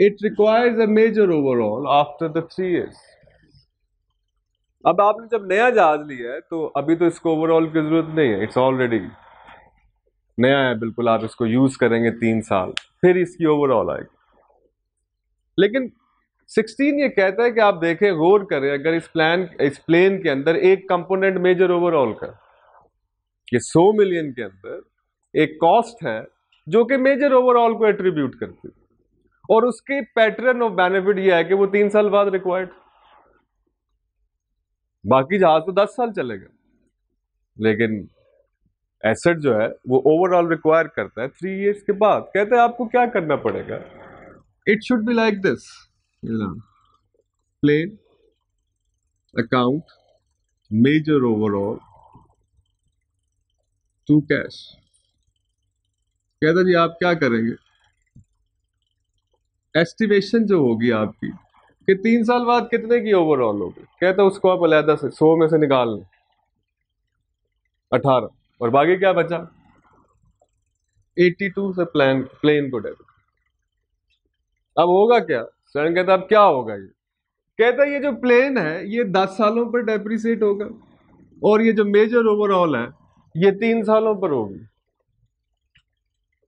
it requires a major overhaul after the 3 years। अब आपने जब नया जहाज लिया है तो अभी तो इसको ओवरऑल की जरूरत नहीं है, इट्स ऑलरेडी नया है बिल्कुल। आप इसको यूज करेंगे 3 साल, फिर इसकी ओवरऑल आएगी। लेकिन 16 ये कहता है कि आप देखें, गौर करें, अगर इस प्लेन के अंदर एक कंपोनेंट मेजर ओवरऑल का, ये 100 मिलियन के अंदर एक कॉस्ट है जो कि मेजर ओवरऑल को एट्रीब्यूट करती है, और उसके पैटर्न ऑफ बेनिफिट ये है कि वो 3 साल बाद रिक्वायर्ड। बाकी जहाज तो 10 साल चलेगा, लेकिन एसेट जो है वो ओवरऑल रिक्वायर करता है 3 years के बाद। कहते हैं आपको क्या करना पड़ेगा? It should be like this, plane account major overhaul to cash. कहता जी आप क्या करेंगे? एस्टिमेशन जो होगी आपकी कि 3 साल बाद कितने की ओवरऑल होगी, कहता उसको आप अलहदा से 100 में से निकाल लें 18, और बाकी क्या बचा? 82 से प्लेन को डेबिट। अब होगा क्या? सर कहता अब क्या होगा? ये कहता ये जो प्लेन है ये 10 सालों पर डेप्रिसिएट होगा, और ये जो मेजर ओवरऑल है ये 3 सालों पर होगी,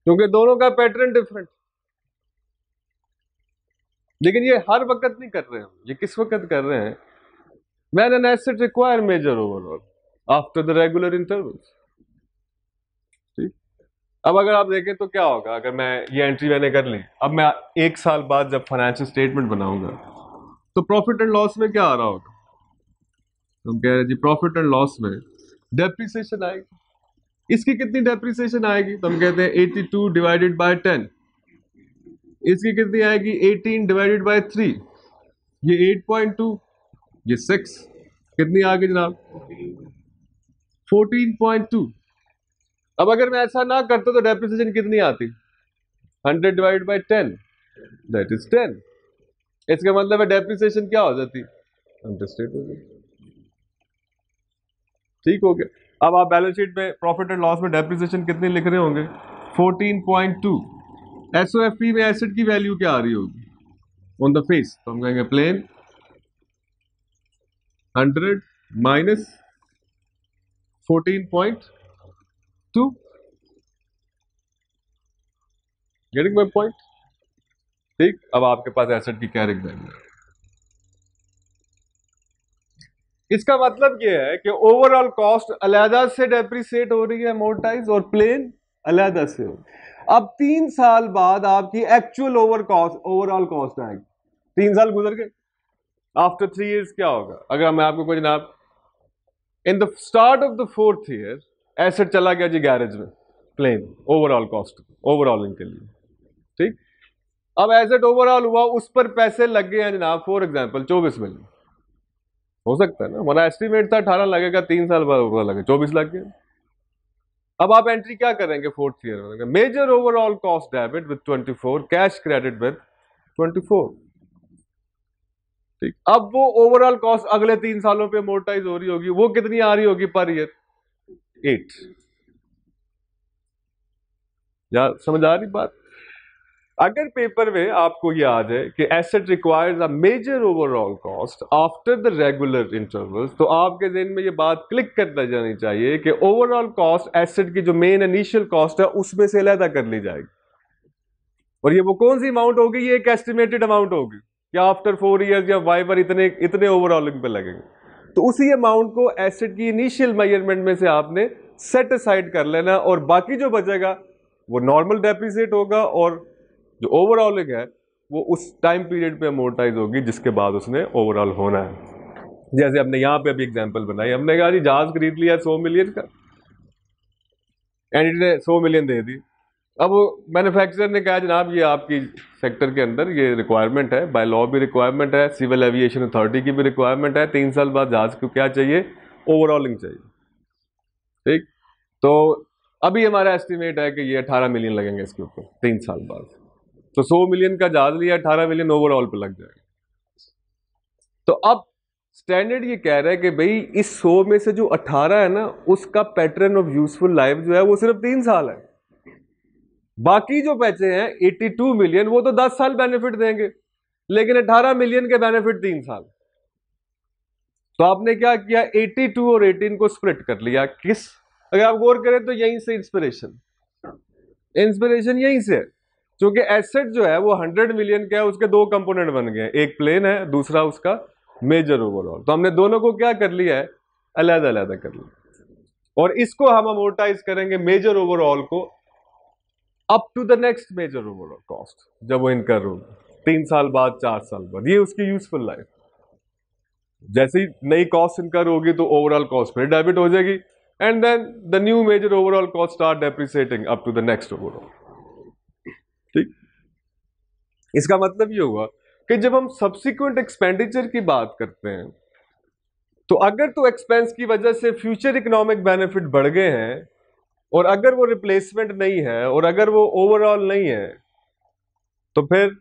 क्योंकि दोनों का पैटर्न डिफरेंट। लेकिन ये हर वक्त नहीं कर रहे हैं, ये किस वक्त कर रहे हैं? When an asset require major overhaul after the regular intervals. ठीक। अब अगर आप देखें तो क्या होगा? अगर मैं ये एंट्री मैंने कर ली, अब मैं 1 साल बाद जब फाइनेंशियल स्टेटमेंट बनाऊंगा तो प्रॉफिट एंड लॉस में क्या आ रहा होगा? हम कह रहे हैं जी प्रॉफिट एंड लॉस में डेप्रिसिएशन आएगी। इसकी कितनी डेप्रिसिएशन आएगी? तो हम कहते हैं 82 डिवाइडेड बाय 10। इसकी कितनी आएगी? 18 डिवाइडेड बाय 3। ये 8.2, ये 6, कितनी आ गई जनाब? 14.2। अब अगर मैं ऐसा ना करता तो डेप्रिसिएशन कितनी आती? 100 डिवाइडेड बाय 10, दैट इज 10। इसका मतलब है डेप्रिसिएशन क्या हो जाती? अंडरस्टैंड हो गया। ठीक हो गया। अब आप बैलेंस शीट में प्रॉफिट एंड लॉस में डेप्रिसिएशन कितनी लिख रहे होंगे? 14.2। एसओएफपी में एसेट की वैल्यू क्या आ रही होगी ऑन द फेस? तो हम कहेंगे plane 100 minus 14.2, getting my point? ठीक, अब आपके पास एसेट की कैरिंग वैल्यू है। इसका मतलब यह है कि ओवरऑल कॉस्ट अलहदा से डेप्रिसिएट हो रही है, अमोर्टाइज, और प्लेन अलहदा से हो। अब 3 साल बाद आपकी एक्चुअल ओवरऑल कॉस्ट आएगी। 3 साल गुजर गए, आफ्टर 3 इयर्स क्या होगा? अगर मैं आपको कोई जनाब in the start of the 4th year asset चला गया जी गैरेज में, प्लेन ओवरऑल कॉस्ट ओवरऑलिंग के लिए, ठीक। अब एसेट ओवरऑल हुआ, उस पर पैसे लग गए हैं जनाब, फॉर एग्जांपल 24 मिलियन, हो सकता है ना, हमारा एस्टिमेट था 18 लगेगा, 3 साल बाद हुआ लगे 24 लग गए। अब आप एंट्री क्या करेंगे 4th ईयर में? Major overhaul cost debit with 24, cash credit with 24, ठीक। अब वो ओवरऑल कॉस्ट अगले 3 सालों पे अमोर्टाइज हो रही होगी, वो कितनी आ रही होगी पर ईयर? 8। यार समझ आ रही बात? अगर पेपर में आपको ये आ जाए कि asset requires a major overhaul cost after the regular intervals, तो आपके ज़हन में ये बात क्लिक करता जानी चाहिए कि ओवरऑल कॉस्ट एसेट की जो मेन इनिशियल कॉस्ट है उसमें से अलहदा कर ली जाएगी। और ये वो कौन सी अमाउंट होगी? ये एक एस्टिमेटेड अमाउंट होगी कि आफ्टर 4 ईयर्स या 5 ईयर इतने इतने ओवरऑलिंग पे लगेंगे। तो उसी अमाउंट को एसेट की इनिशियल मेजरमेंट में से आपने सेट असाइड कर लेना, और बाकी जो बचेगा वो नॉर्मल डेप्रिसिएट होगा, और जो ओवरऑलिंग है वो उस टाइम पीरियड पे अमोर्टाइज होगी जिसके बाद उसने ओवरऑल होना है। जैसे हमने यहां पे अभी एग्जांपल बनाई, हमने कहा जी जहाज खरीद लिया 100 मिलियन का, एंड ने 100 मिलियन दे दी। अब मैन्युफैक्चरर ने कहा जनाब ये आपकी सेक्टर के अंदर ये रिक्वायरमेंट है, बाय लॉ भी रिक्वायरमेंट है, सिविल एविएशन अथॉरिटी की भी रिक्वायरमेंट है, 3 साल बाद जहाज को क्या चाहिए? ओवरऑलिंग चाहिए, ठीक। तो अभी हमारा एस्टिमेट है कि ये 18 मिलियन लगेंगे इसके ऊपर 3 साल बाद, तो 100 मिलियन का जहाज लिया, 18 मिलियन ओवरऑल पे लग जाएगा। तो अब स्टैंडर्ड ये कह रहा है कि भाई इस 100 में से जो 18 है ना, उसका पैटर्न ऑफ यूजफुल लाइफ जो है वो सिर्फ 3 साल है। बाकी जो बचे हैं 82 मिलियन वो तो 10 साल बेनिफिट देंगे, लेकिन 18 मिलियन के बेनिफिट 3 साल। तो आपने क्या किया? 82 और 18 को स्प्लिट कर लिया। किस, अगर आप गौर करें तो यहीं से इंस्पिरेशन यहीं से है, क्योंकि एसेट जो है वो 100 मिलियन का है, उसके 2 कंपोनेंट बन गए, एक प्लेन है, दूसरा उसका मेजर ओवरऑल। तो हमने दोनों को क्या कर लिया है? अलग अलग कर लिया, और इसको हम अमोर्टाइज करेंगे मेजर ओवरऑल को up to the next major overhaul cost, जब वो इनकर होगा 3 साल बाद, 4 साल बाद, ये उसकी यूजफुल लाइफ। जैसे ही नई कॉस्ट इनकर होगी तो ओवरऑल कॉस्ट फिर डेबिट हो जाएगी, and then the new major overhaul cost start depreciating up to the next overhaul, ठीक। इसका मतलब ये हुआ कि जब हम सब्सिक्वेंट एक्सपेंडिचर की बात करते हैं, तो अगर तो एक्सपेंस की वजह से फ्यूचर इकोनॉमिक बेनिफिट बढ़ गए हैं, और अगर वो रिप्लेसमेंट नहीं है, और अगर वो ओवरऑल नहीं है, तो फिर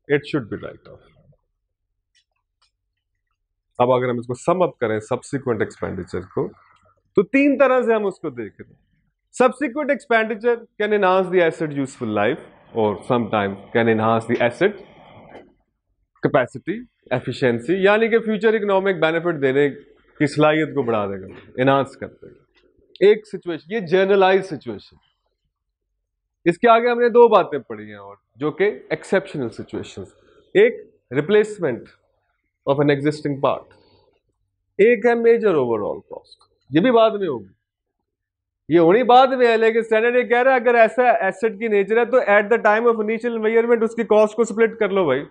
it should B right of. अब अगर हम इसको सम अप करें सब्सिक्वेंट एक्सपेंडिचर को, तो 3 तरह से हम उसको देख रहे हैं। Subsequent expenditure can enhance the asset useful life, और sometimes can enhance the asset capacity efficiency, यानी कि फ्यूचर इकोनॉमिक बेनिफिट देने की सलाहियत को बढ़ा देगा, एनहांस कर देगा। एक सिचुएशन, ये जनरलाइज सिचुएशन। इसके आगे हमने 2 बातें पढ़ी हैं और, जो कि एक्सेप्शनल सिचुएशंस। एक replacement of an existing part, एक है मेजर ओवरऑल कॉस्ट, ये भी बाद में होगी, ये होनी बाद में है, लेकिन स्टैंडर्ड ये कह रहा है अगर ऐसा एसेट की नेचर है तो at the time of initial measurement उसकी कॉस्ट को स्प्लिट कर लो भाई,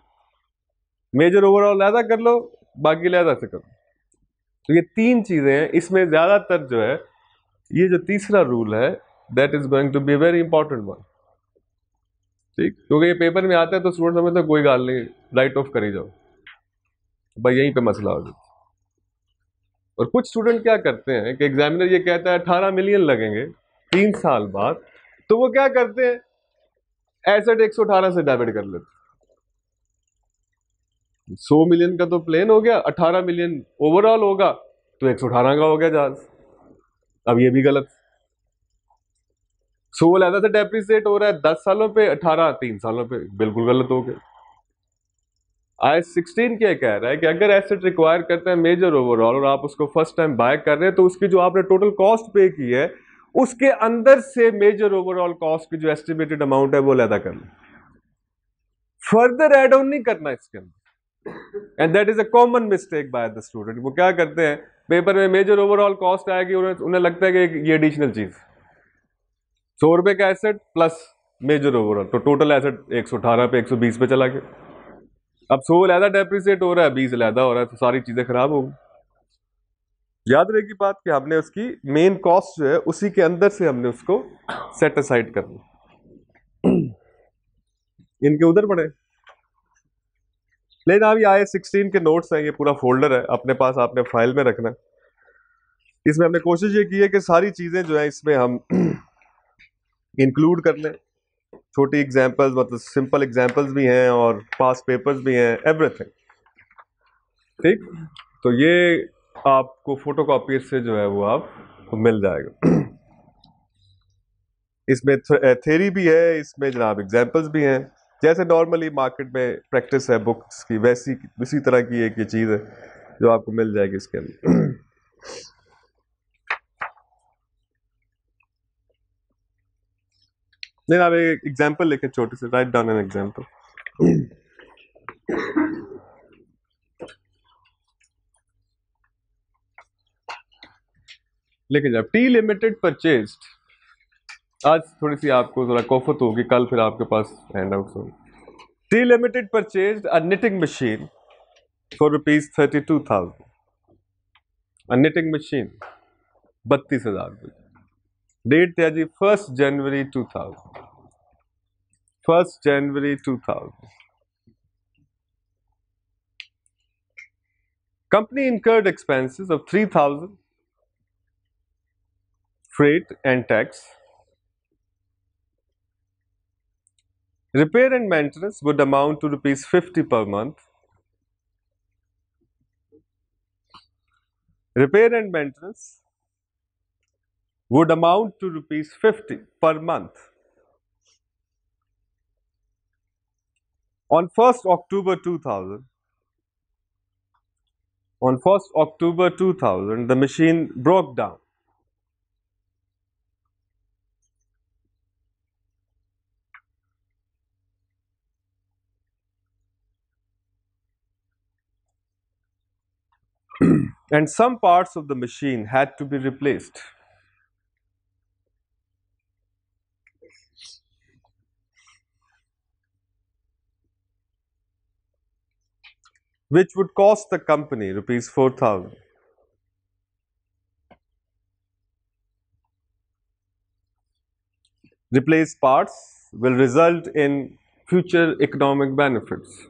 मेजर ओवरऑल लहदा कर लो, बाकी लहदा से करो। तो ये 3 चीजें हैं, इसमें ज्यादातर जो है ये जो तीसरा रूल है that is going to be very important one, ठीक। क्योंकि ये पेपर में आता है तो स्टूडेंट समझते कोई गाल नहीं, राइट ऑफ कर ही जाओ भाई, यहीं पे मसला हो जाता। और कुछ स्टूडेंट क्या करते हैं कि एग्जामिनर ये कहता है 18 मिलियन लगेंगे 3 साल बाद, तो वो क्या करते हैं? एसेट 118 से डेबिट कर लेते। 100 मिलियन का तो प्लेन हो गया, 18 मिलियन ओवरऑल होगा, तो 118 का हो गया जहाज। अब ये भी गलत, 100 लहदा से डेप्रिसिएट हो रहा है 10 सालों पे, 18 3 सालों पे, बिल्कुल गलत हो गया। IS 16 क्या कह रहा है कि अगर एसेट रिक्वायर करता है मेजर ओवरऑल और आप उसको फर्स्ट टाइम बाय कर रहे हैं तो उसकी जो आपने टोटल कॉस्ट पे की है उसके अंदर से मेजर ओवरऑल कॉस्ट की जो एस्टिमेटेड अमाउंट है वो अलहदा कर लो, फर्दर एड ऑन नहीं करना इसके अंदर। And that is a common mistake by the student. वो क्या करते हैं, पेपर में मेजर ओवरऑल कॉस्ट आएगी, उन्हें लगता है कि ये एडिशनल चीज 100 रुपए का एसेट प्लस मेजर ओवरऑल, तो टोटल एसेट 118 पे 120 पे चला गया। अब 100 लहदा डेप्रिसिएट हो रहा है, 20 लहदा हो रहा है, तो सारी चीजें खराब हो गई। याद रहेगी बात कि हमने उसकी मेन कॉस्ट जो है उसी के अंदर से हमने उसको सेट असाइड करना। इनके उधर पड़े। लेकिन अब ये IS 16 के नोट्स हैं, ये पूरा फोल्डर है अपने पास, आपने फाइल में रखना। इसमें हमने कोशिश ये की है कि सारी चीजें जो है इसमें हम इंक्लूड कर लें। छोटी एग्जांपल्स, मतलब सिंपल एग्जांपल्स भी हैं और पास पेपर्स भी हैं, एवरीथिंग। ठीक, तो ये आपको फोटोकॉपी से जो है वो आपको मिल जाएगा। इसमें थ्योरी भी है, इसमें जनाब एग्जांपल्स भी हैं। जैसे नॉर्मली मार्केट में प्रैक्टिस है बुक्स की, वैसी उसी तरह की एक ये चीज़ है जो आपको मिल जाएगी इसके अंदर। नहीं, आप एक एग्जांपल लिखें छोटे से, राइट डाउन एन एग्जांपल। लेकिन जब टी लिमिटेड परचेज्ड, आज थोड़ी सी आपको जरा कोफत होगी, कल फिर आपके पास हैंड आउट्स होंगे। T limited purchased a knitting machine for ₹32,000। A knitting machine 32,000 रुपये। डेट थे जी 1 जनवरी 2000। 1 जनवरी 2000। Company incurred expenses of 3,000, freight and tax. Repair and maintenance would amount to ₹50 per month. Repair and maintenance would amount to ₹50 per month. On 1st October 2000, the machine broke down. And some parts of the machine had to be replaced. Which would cost the company ₹4,000. Replaced parts will result in future economic benefits.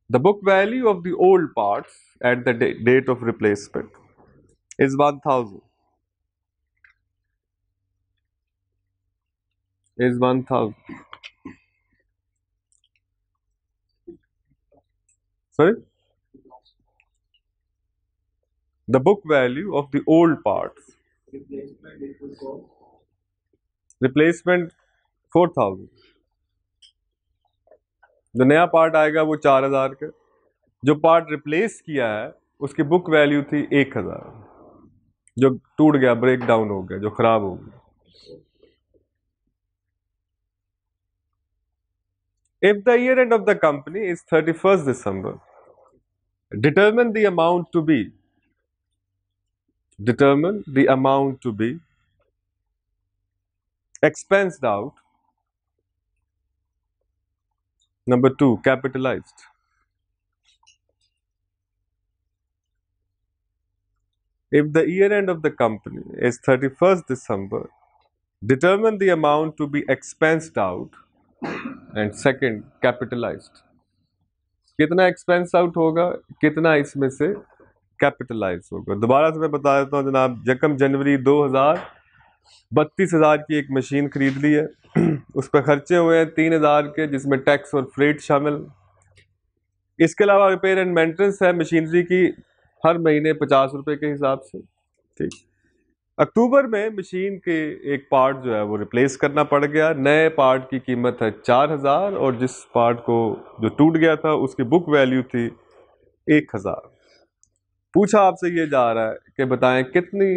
The book value of the old parts at the date of replacement is 1,000. Is 1,000. Sorry? The book value of the old parts. Replacement 4,000. जो नया part आएगा वो 4,000 का। जो part replace किया है उसकी book value थी 1,000, जो टूट गया, ब्रेक डाउन हो गया, जो खराब हो गया। If the year end of the company is 31st December, determine the amount to be expensed out. Number 2, capitalized. If the year end of the company is 31st December, determine the amount to be expensed out. And second, capitalized. कितना expense out होगा, कितना इसमें से capitalise होगा। दोबारा से मैं बता देता हूँ जनाब, यकम जनवरी 2000 32,000 की एक मशीन खरीद ली है। उस पर खर्चे हुए हैं 3,000 के, जिसमें टैक्स और फ्रेट शामिल। इसके अलावा रिपेयर एंड मेंटेनेंस है मशीनरी की, हर महीने 50 रुपए के हिसाब से। ठीक, अक्टूबर में मशीन के एक पार्ट जो है वो रिप्लेस करना पड़ गया, नए पार्ट की कीमत है 4,000 और जिस पार्ट को जो टूट गया था उसकी बुक वैल्यू थी 1,000। पूछा आपसे ये जा रहा है कि बताएं कितनी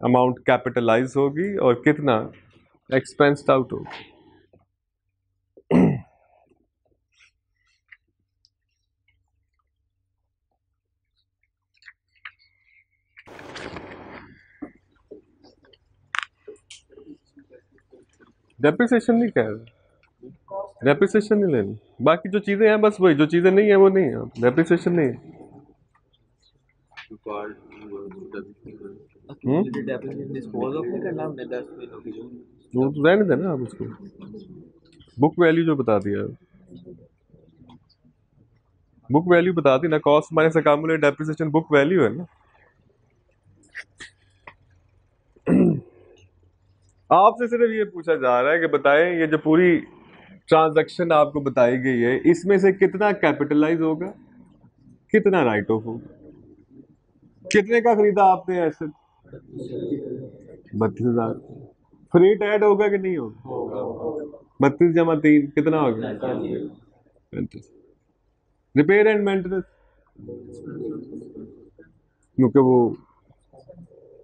अमाउंट कैपिटलाइज होगी और कितना एक्सपेंस्ड आउट होगी। डेप्रिसिएशन नहीं कह रहे, डेप्रिसिएशन नहीं लेनी, बाकी जो चीजें हैं बस वही, जो चीजें नहीं है वो नहीं है, डेप्रिसिएशन नहीं है। डिस्पोज ऑफ नहीं करना हमने 10 महीनों की जो वो तो रहने देना आप उसको, बुक वैल्यू जो बता दिया है, बुक वैल्यू बता दी ना, cost minus accumulate depreciation book value है ना। आपसे सिर्फ ये पूछा जा रहा है कि बताएं ये जो पूरी ट्रांजैक्शन आपको बताई गई है इसमें से कितना कैपिटलाइज होगा, कितना राइट ऑफ होगा, कितने का खरीदा आपने एसेट, 32,000। फ्रेट ऐड होगा कि नहीं होगा, 32 जमा 3 कितना होगा, 35। रिपेयर एंड मेंटेनेंस क्योंकि वो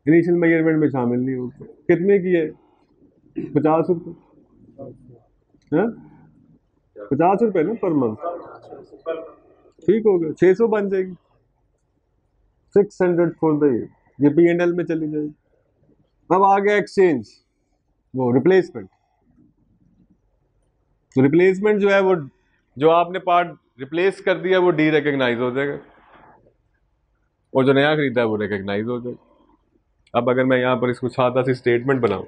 इनिशियल मेजरमेंट में शामिल नहीं होगा, कितने की है, 50 रुपये है, 50 रुपये ना पर मंथ, ठीक हो गया, 600 बन जाएगी, 600 फॉर द ईयर, ये P&L में चली जाएगी। अब आ गया एक्सचेंज, वो रिप्लेसमेंट। तो रिप्लेसमेंट जो है वो जो आपने पार्ट रिप्लेस कर दिया वो डी रिकग्नाइज हो जाएगा और जो नया खरीदा है वो रिकग्नाइज हो जाएगा। अब अगर मैं यहाँ पर इसको सादा सी स्टेटमेंट बनाऊं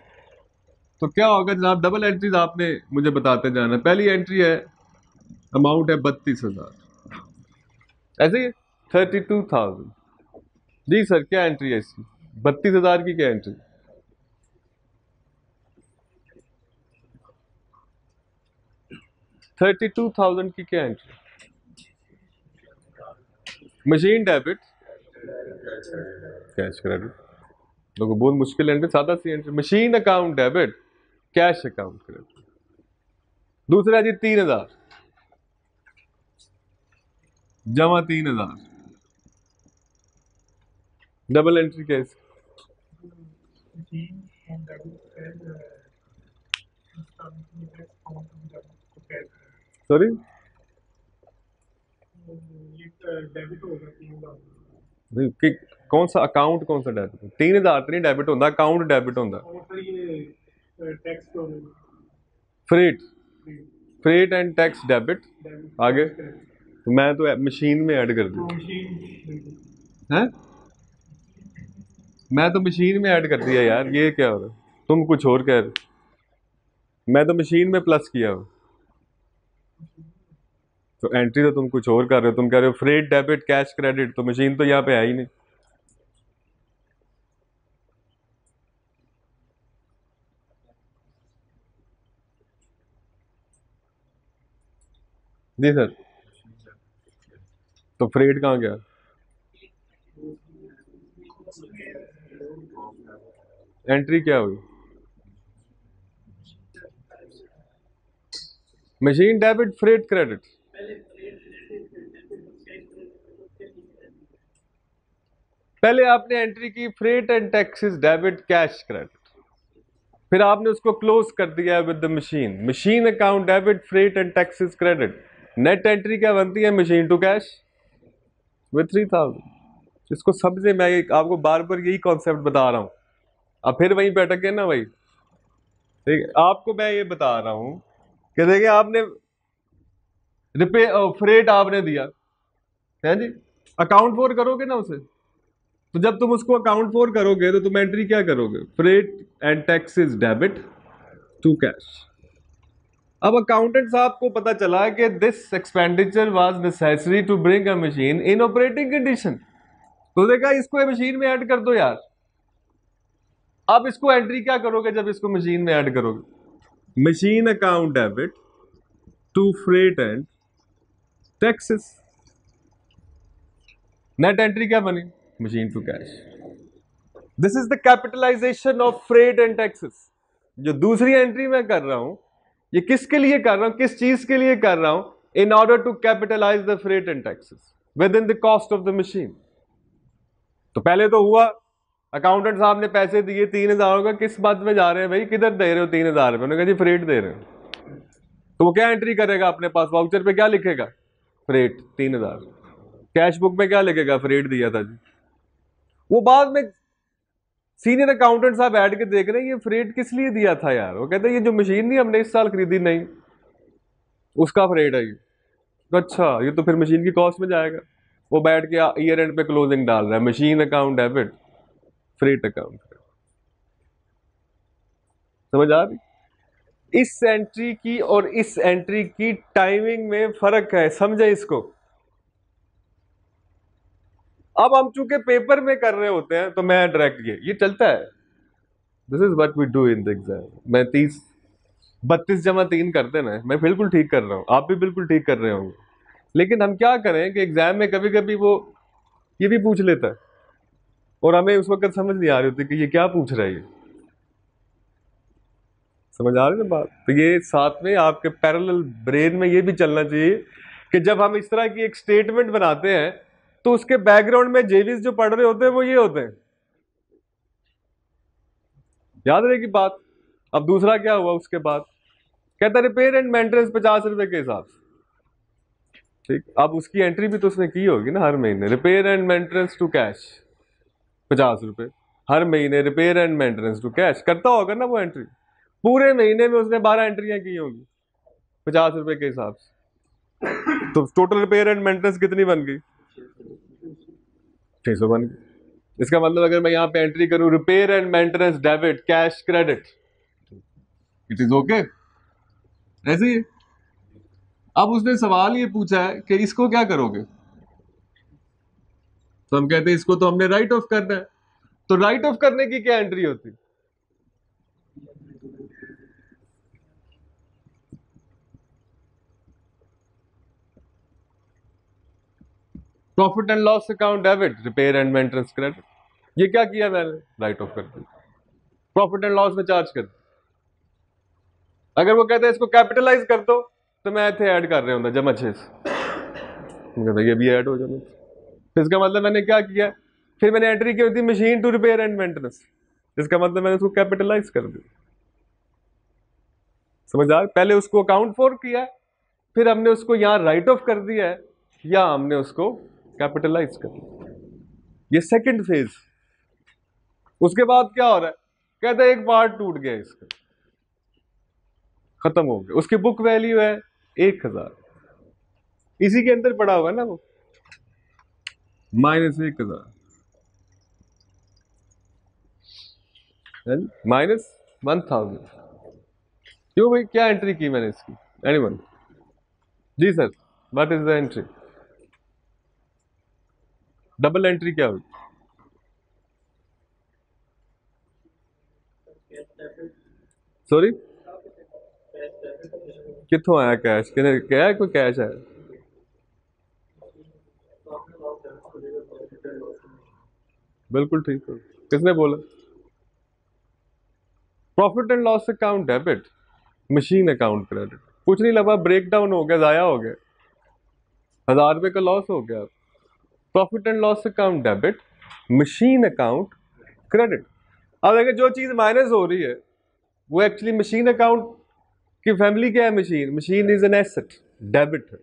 तो क्या होगा जनाब, डबल एंट्रीज आपने मुझे बताते जाना। पहली एंट्री है, अमाउंट है 32,000, ऐसे ही 32,000। जी सर क्या एंट्री है इसकी, 32,000 की क्या एंट्री, $32,000 की क्या entry, machine debit cash credit, लोगों बहुत मुश्किल एंट्री, सादा सी entry, machine account debit cash account credit. दूसरा जी 3,000 जमा 3,000, डबल एंट्री कैसे, सॉरी कि कौन सा अकाउंट, कौन सा डेबिट, 3,000 नहीं डेबिट होता, अकाउंट डेबिट होता, freight, freight and tax debit. आगे तो मैं तो मशीन में ऐड कर दिया है, मैं तो मशीन में ऐड कर दिया यार, ये क्या हो रहा है, तुम कुछ और कह रहे, मैं तो मशीन में प्लस किया हो, तो एंट्री तो तुम कुछ और कर रहे हो, तुम कह रहे हो फ्रेट डेबिट कैश क्रेडिट, तो मशीन तो यहाँ पे है ही नहीं। जी सर, तो फ्रेट कहाँ गया, एंट्री क्या हुई, मशीन डेबिट फ्रेट क्रेडिट, पहले आपने एंट्री की freight and taxes debit cash credit, फिर आपने उसको क्लोज कर दिया with the machine, machine account debit freight and taxes credit, net entry क्या बनती है, मशीन टू कैश विद 3,000। इसको समझे, मैं आपको बार बार यही कॉन्सेप्ट बता रहा हूं, अब फिर वहीं पे अटक गए ना भाई। ठीक है, आपको मैं ये बता रहा हूं कि देखिए आपने रिपे फ्रेट आपने दिया है जी, अकाउंट फॉर करोगे ना उसे, तो जब तुम उसको अकाउंट फॉर करोगे तो तुम एंट्री क्या करोगे, freight and taxes debit to cash. अब अकाउंटेंट साहब को पता चला कि this expenditure was necessary to bring a machine in operating condition, तो देखा इसको मशीन में ऐड कर दो यार। अब इसको एंट्री क्या करोगे जब इसको मशीन में ऐड करोगे, machine account debit to freight and taxes, net entry क्या बनी, machine to cash. This is the capitalisation of freight and taxes. जो दूसरी एंट्री मैं कर रहा हूं, ये किसके लिए कर रहा हूं, किस चीज के लिए कर रहा हूं? In order to capitalise the freight and taxes within the cost of the machine. तो पहले तो हुआ, अकाउंटेंट साहब ने पैसे दिए 3,000 का, किस बात में जा रहे हैं भाई, किधर दे रहे हो 3,000 रुपये? उन्होंने कहा जी फ्रेट दे रहे हैं। तो वो क्या एंट्री करेगा अपने पास? वाउचर पे क्या लिखेगा? फ्रेट 3,000। कैश बुक में क्या लिखेगा? फ्रेट दिया था जी। वो बाद में सीनियर अकाउंटेंट साहब ऐड के देख रहे हैं, ये फ्रेट किस लिए दिया था यार? वो कहते हैं ये जो मशीन नहीं हमने इस साल खरीदी, नहीं उसका फ्रेट है ये। तो अच्छा, ये तो फिर मशीन की कॉस्ट में जाएगा। वो बैठ के ईयर एंड पे क्लोजिंग डाल रहा है, machine account debit, freight account. समझ आ रही? इस एंट्री की और इस एंट्री की टाइमिंग में फर्क है, समझे इसको। अब हम चूंकि पेपर में कर रहे होते हैं तो मैं डायरेक्ट ये चलता है। This is what we do in the exam. मैं 32 जमा 3 करते ना, मैं बिल्कुल ठीक कर रहा हूँ, आप भी बिल्कुल ठीक कर रहे होंगे। लेकिन हम क्या करें कि एग्जाम में कभी कभी वो ये भी पूछ लेता है और हमें उस वक्त समझ नहीं आ रही होती कि ये क्या पूछ रहा है। ये समझ आ रही है ना बात? तो ये साथ में आपके पैरेलल ब्रेन में ये भी चलना चाहिए कि जब हम इस तरह की एक स्टेटमेंट बनाते हैं तो उसके बैकग्राउंड में जेवीज जो पढ़ रहे होते हैं वो ये होते हैं। याद रहेगी बात। अब दूसरा क्या हुआ उसके बाद? कहता रिपेयर एंड मेंटेनेंस 50 रुपए के हिसाब से। ठीक, अब उसकी एंट्री भी तो उसने की होगी ना हर महीने, repair and maintenance to cash 50 रुपए हर महीने, repair and maintenance to cash करता होगा ना वो एंट्री। पूरे महीने में उसने 12 एंट्रियां की होंगी 50 रुपए के हिसाब से। तो टोटल रिपेयर एंड मेंटेनेंस कितनी बन गई? 600 बन गई। इसका मतलब अगर मैं यहाँ पे एंट्री करूं repair and maintenance debit cash credit, it is okay, ऐसे ही। अब उसने सवाल ये पूछा है कि इसको क्या करोगे? तो हम कहते हैं इसको तो हमने राइट ऑफ करना है। तो राइट ऑफ करने की क्या एंट्री होती? Profit and loss account debit, repair and maintenance credit. ये क्या किया मैंने? राइट ऑफ कर दिया, प्रॉफिट एंड लॉस में चार्ज कर दिया। अगर वो कहते हैं इसको कैपिटलाइज कर दो तो मैं इतने ऐड कर रहे होंगे जमा 600, ये भी ऐड हो जाना। तो इसका मतलब मैंने क्या किया? फिर मैंने एंट्री की होती machine to repair and maintenance, इसका मतलब मैंने उसको कैपिटलाइज कर दिया। समझ आ? पहले उसको अकाउंट फॉर किया, फिर हमने उसको यहां राइट ऑफ कर दिया है, या हमने उसको कैपिटलाइज कर दिया। ये सेकंड फेज। उसके बाद क्या हो रहा है? कहते हैं एक पार्ट टूट गया, इसका खत्म हो गया, उसकी बुक वैल्यू है 1,000, इसी के अंदर पड़ा हुआ है ना वो, -1,000 -1,000। क्यों भाई, क्या एंट्री की मैंने इसकी? एनीवन? जी sir, what is the entry? Double entry क्या हुई? सॉरी, कितों आया कैश? किने क्या है, कोई कैश है? बिल्कुल ठीक है। किसने बोला? Profit and loss account debit, machine account credit. कुछ नहीं लगा, ब्रेक डाउन हो गया, जाया हो गया, 1,000 रुपए का लॉस हो गया। Profit and loss account debit, machine account credit. अब अगर जो चीज माइनस हो रही है वो एक्चुअली मशीन अकाउंट की फैमिली क्या है? Machine, machine is an asset, debit है।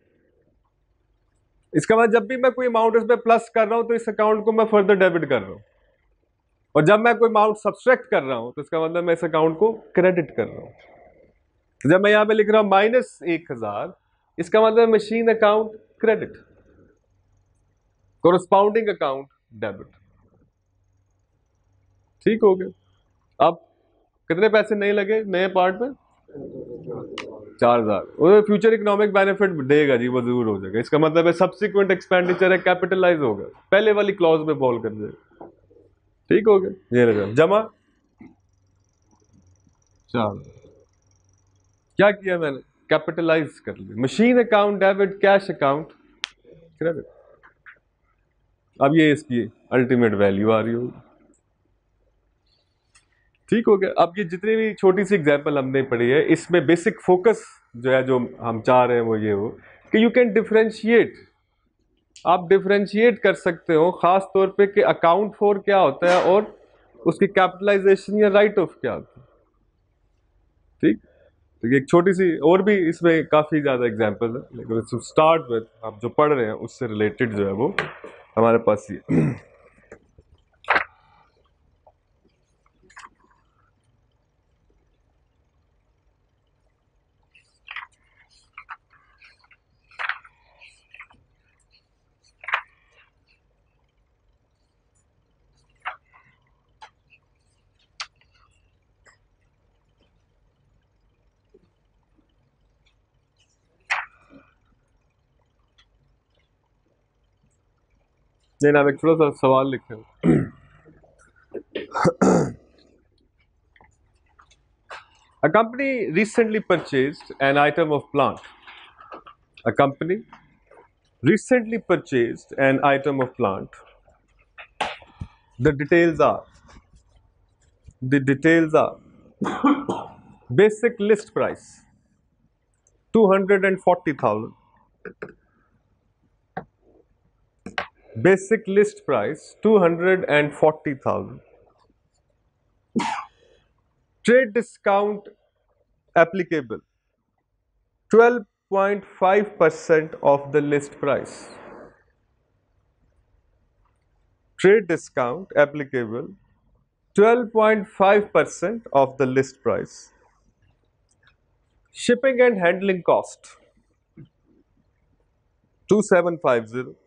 इसका मतलब जब भी मैं कोई अमाउंट इसमें प्लस कर रहा हूं तो इस अकाउंट को मैं फर्दर डेबिट कर रहा हूं, और जब मैं कोई अमाउंट सब्सट्रैक्ट कर रहा हूं तो इसका मतलब मैं इस अकाउंट को क्रेडिट कर रहा हूं। तो जब मैं यहां पे लिख रहा हूं -1,000, इसका मतलब machine account credit, corresponding account debit. ठीक हो गया। अब कितने पैसे नहीं लगे नए पार्ट में? 4,000। वो फ्यूचर इकोनॉमिक बेनिफिट देगा जी, वो जरूर हो जाएगा। इसका मतलब है सब्सिक्वेंट एक्सपेंडिचर है, कैपिटलाइज होगा, पहले वाली क्लॉज में फॉल कर जाएगा। ठीक हो गया। ये लगा जमा 4, क्या किया मैंने? कैपिटलाइज कर लिया, machine account debit, cash account credit. अब ये इसकी अल्टीमेट वैल्यू आ रही होगी। ठीक हो गया। अब ये जितनी भी छोटी सी एग्जांपल हमने पढ़ी है, इसमें बेसिक फोकस जो है, जो हम चाह रहे हैं वो ये हो कि यू कैन डिफरेंशिएट, आप डिफरेंशिएट कर सकते हो खास तौर पे कि अकाउंट फॉर क्या होता है और उसकी कैपिटलाइजेशन या राइट ऑफ क्या होता है। ठीक, तो ये एक छोटी सी, और भी इसमें काफी ज्यादा एग्जांपल है, लेकिन स्टार्ट विद आप जो पढ़ रहे हैं उससे रिलेटेड जो है वो हमारे पास ये नहीं ना, एक थोड़ा सा सवाल लिखे हो। A company recently purchased an item of plant. A company recently purchased an item of plant. The details are the details are basic list price 240,000. Basic list price 240,000. Trade discount applicable 12.5% of the list price. Trade discount applicable 12.5% of the list price. Shipping and handling cost 2750.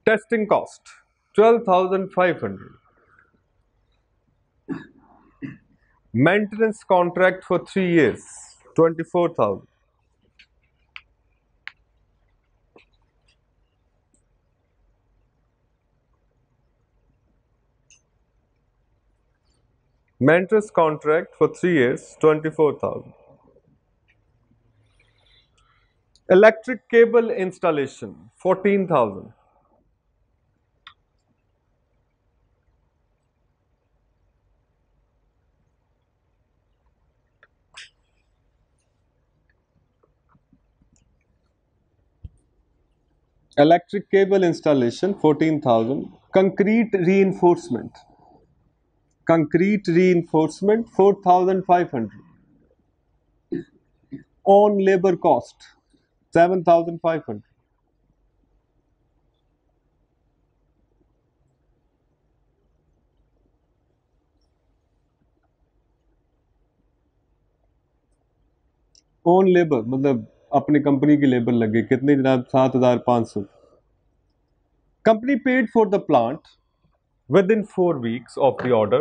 Testing cost 12,500. Maintenance contract for 3 years 24,000. Maintenance contract for 3 years 24,000. Electric cable installation 14,000. Electric cable installation 14,000. Concrete reinforcement 4,500. On labor cost 7,500. Own labour मतलब अपनी company की labour लगे कितनी जनाब, 7,500. Company paid for the plant with in 4 weeks of the order.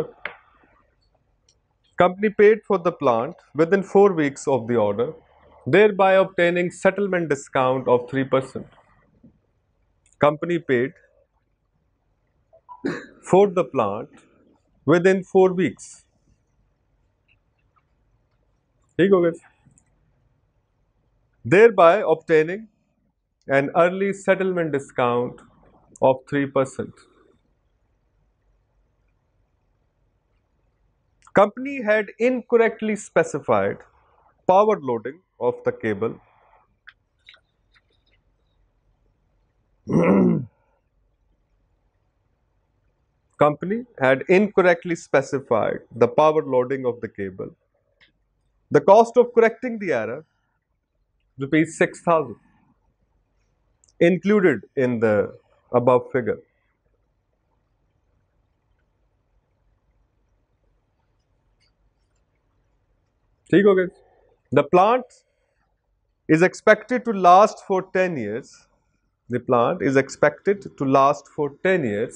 Company paid for the plant within 4 weeks of the order, thereby obtaining settlement discount of 3%. Company paid for the plant within 4 weeks. ठीक हो गया? Thereby obtaining an early settlement discount of 3%. Company had incorrectly specified power loading of the cable. Company had incorrectly specified the power loading of the cable. The cost of correcting the error, rupees 6,000, included in the above figure. ठीक हो गया? The plant is expected to last for 10 years. The plant is expected to last for 10 years.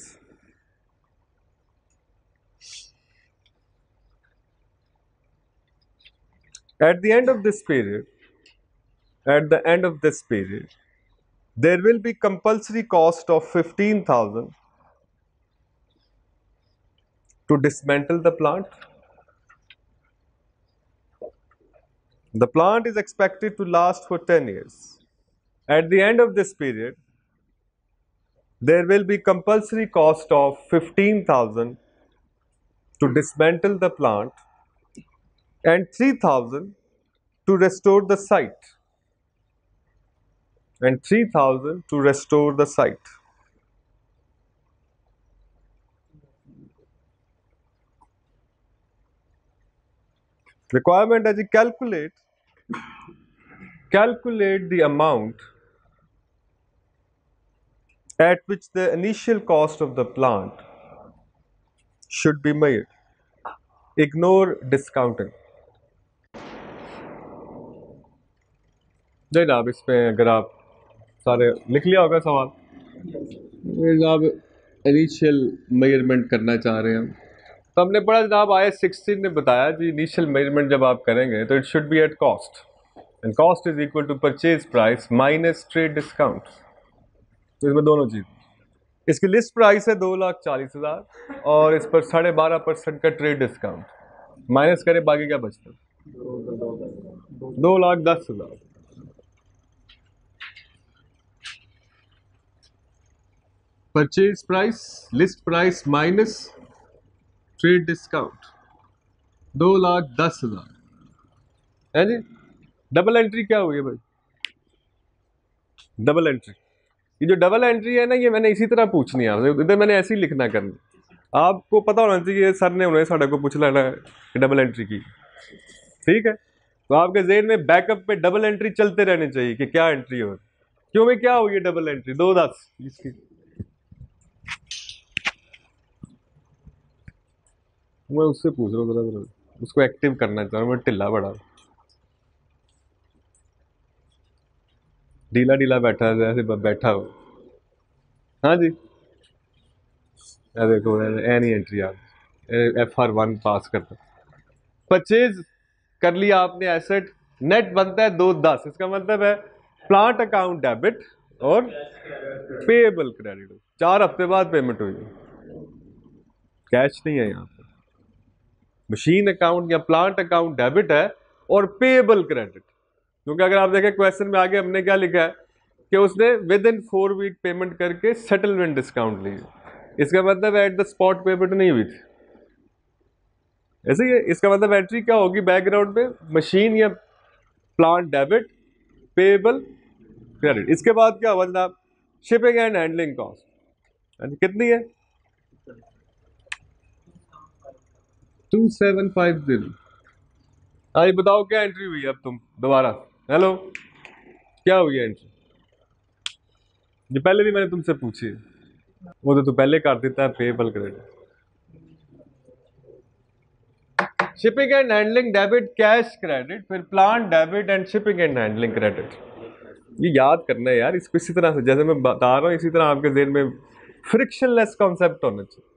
At the end of this period, there will be compulsory cost of 15,000 to dismantle the plant. The plant is expected to last for 10 years. At the end of this period, there will be compulsory cost of 15,000 to dismantle the plant and 3,000 to restore the site. And 3,000 to restore the site. Requirement as you calculate the amount at which the initial cost of the plant should be made. Ignore discounting. नहीं जनाब, इसमें अगर आप सारे लिख लिया होगा सवाल, जनाब इनिशियल मेजरमेंट करना चाह रहे हैं हम, तो हमने पढ़ा जनाब आयत 16 ने बताया जी इनिशियल मेजरमेंट जब आप करेंगे तो it should be at cost, and cost is equal to purchase price minus trade discount. तो इसमें दोनों चीज़, इसकी लिस्ट प्राइस है 2,40,000 और इस पर 12.5% का ट्रेड डिस्काउंट, माइनस करें बाकी क्या बचता है, 2,10,000। Purchase price, list price minus trade discount 2,10,000 है जी। डबल एंट्री क्या हुई है भाई? डबल एंट्री, ये जो डबल एंट्री है ना, ये मैंने इसी तरह पूछनी है आपसे, इधर मैंने ऐसे ही लिखना करना, आपको पता होना चाहिए सर ने उन्हें साढ़े को पूछ लेना है कि डबल एंट्री की, ठीक है। तो आपके जेहन में बैकअप पे डबल एंट्री चलते रहने चाहिए कि क्या एंट्री हो, क्यों में क्या हुई है डबल एंट्री 2,10 इसकी। मैं उससे पूछ रहा हूँ जरा, उसको एक्टिव करना चाह रहा हूँ, मैं ढिला बड़ा ढीला ढीला बैठा है, ऐसे बैठा हो। हाँ जी, देखो एनी एंट्री आप FR1 पास करता, परचेज कर लिया आपने एसेट, नेट बनता है 2,10, इसका मतलब है प्लांट अकाउंट डेबिट और पेएबल क्रेडिट, 4 हफ्ते बाद पेमेंट हुई, कैश नहीं है यहाँ पे। मशीन अकाउंट या प्लांट अकाउंट डेबिट है और पेएबल क्रेडिट, क्योंकि अगर आप देखें क्वेश्चन में आगे हमने क्या लिखा है कि उसने विद इन 4 वीक पेमेंट करके सेटलमेंट डिस्काउंट ली, इसका मतलब एट द स्पॉट पेमेंट नहीं हुई थी, ऐसे ही है। इसका मतलब एंट्री क्या होगी बैकग्राउंड में, मशीन या प्लांट डेबिट, पेएबल क्रेडिट। इसके बाद क्या हुआ जनाब, शिपिंग एंड हैंडलिंग कॉस्ट कितनी है 2,750। हाँ बताओ क्या एंट्री हुई है, अब तुम दोबारा, हेलो क्या हुई है एंट्री, जो पहले भी मैंने तुमसे पूछी है, वो तो तू पहले कर देता है payable credit. Shipping and handling debit, cash credit, फिर plant debit and shipping and handling credit. ये याद करना है यार, इसको इसी तरह से जैसे मैं बता रहा हूँ इसी तरह आपके जेहन में फ्रिक्शनलेस कॉन्सेप्ट होना चाहिए।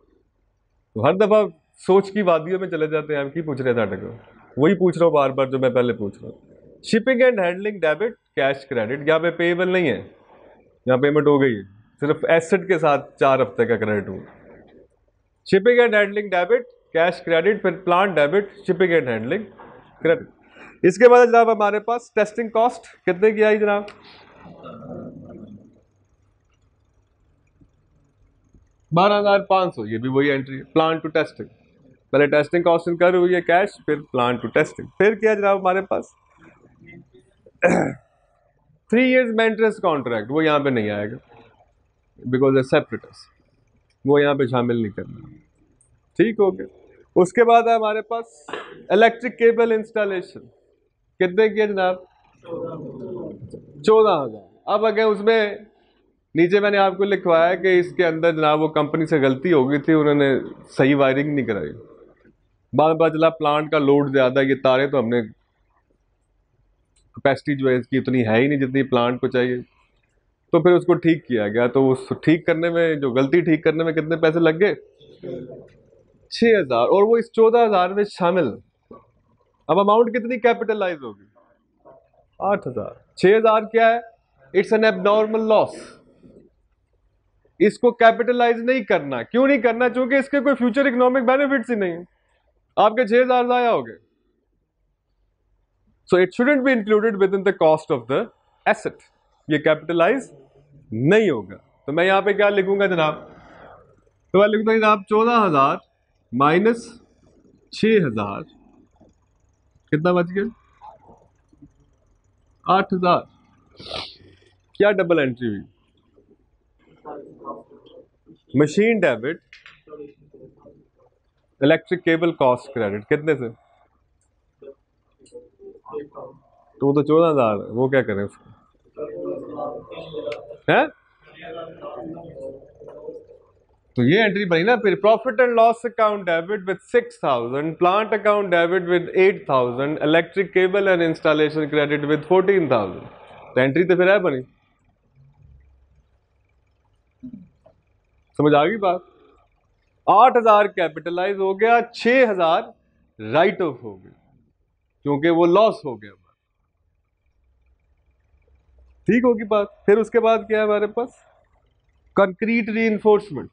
तो हर दफा सोच की वादियों में चले जाते हैं, हम की पूछ रहे थे को, वही पूछ रहा हूँ बार बार जो मैं पहले पूछ रहा हूँ। Shipping and handling debit, cash credit, यहाँ पे पेएबल नहीं है, यहाँ पेमेंट हो गई है, सिर्फ एसेट के साथ 4 हफ्ते का क्रेडिट हुआ। Shipping and handling debit, cash credit, फिर plant debit, shipping and handling credit. इसके बाद जनाब हमारे पास टेस्टिंग कॉस्ट कितने की आई जनाब, 12,500, ये भी वही एंट्री है, प्लांट टू टेस्टिंग, पहले टेस्टिंग कॉस्ट इनकर हुई है कैश, फिर प्लांट टू टेस्टिंग, फिर क्या जनाब हमारे पास 3 years मेंटेनेंस कॉन्ट्रैक्ट, वो यहाँ पे नहीं आएगा बिकॉज ए सेपरेटस, वो यहाँ पे शामिल नहीं करना, ठीक हो गया। उसके बाद है हमारे पास इलेक्ट्रिक केबल इंस्टॉलेशन, कितने की है जनाब 14,000। अब अगर उसमें नीचे मैंने आपको लिखवाया कि इसके अंदर जनाब वो कंपनी से गलती हो गई थी, उन्होंने सही वायरिंग नहीं कराई, बाद में चला प्लांट का लोड ज़्यादा, ये तारे तो हमने कैपेसिटी जो है इसकी उतनी है ही नहीं जितनी प्लांट को चाहिए, तो फिर उसको ठीक किया गया। तो उस ठीक करने में, जो गलती ठीक करने में कितने पैसे लग गए 6,000, और वो इस 14,000 में शामिल। अब अमाउंट कितनी कैपिटलाइज होगी 8,000। 6,000 क्या है, इट्स एन एबनॉर्मल लॉस, इसको कैपिटलाइज नहीं करना। क्यों नहीं करना, क्योंकि इसके कोई फ्यूचर इकोनॉमिक बेनिफिट्स ही नहीं है, आपके 6,000 जाया हो गए। So it shouldn't be included with in the cost of the asset, ये कैपिटलाइज नहीं होगा। तो मैं यहाँ पे क्या लिखूंगा जनाब, तो मैं लिखता हूँ जनाब 14,000 माइनस 6,000 कितना बच गया 8,000। क्या डबल एंट्री हुई? Machine debit, electric cable cost credit कितने से? तो वो तो 14,000 है, वो क्या करें उसको है? तो ये एंट्री बनी ना फिर, profit and loss account debit with 6,000, plant account debit with 8,000, electric cable and installation credit with 14,000। तो एंट्री तो फिर है बनी। समझ आ गई बात? 8,000 कैपिटलाइज हो गया, 6,000 राइट ऑफ हो गया क्योंकि वो लॉस हो गया। ठीक होगी बात? फिर उसके बाद क्या है हमारे पास? कंक्रीट रीइंफोर्समेंट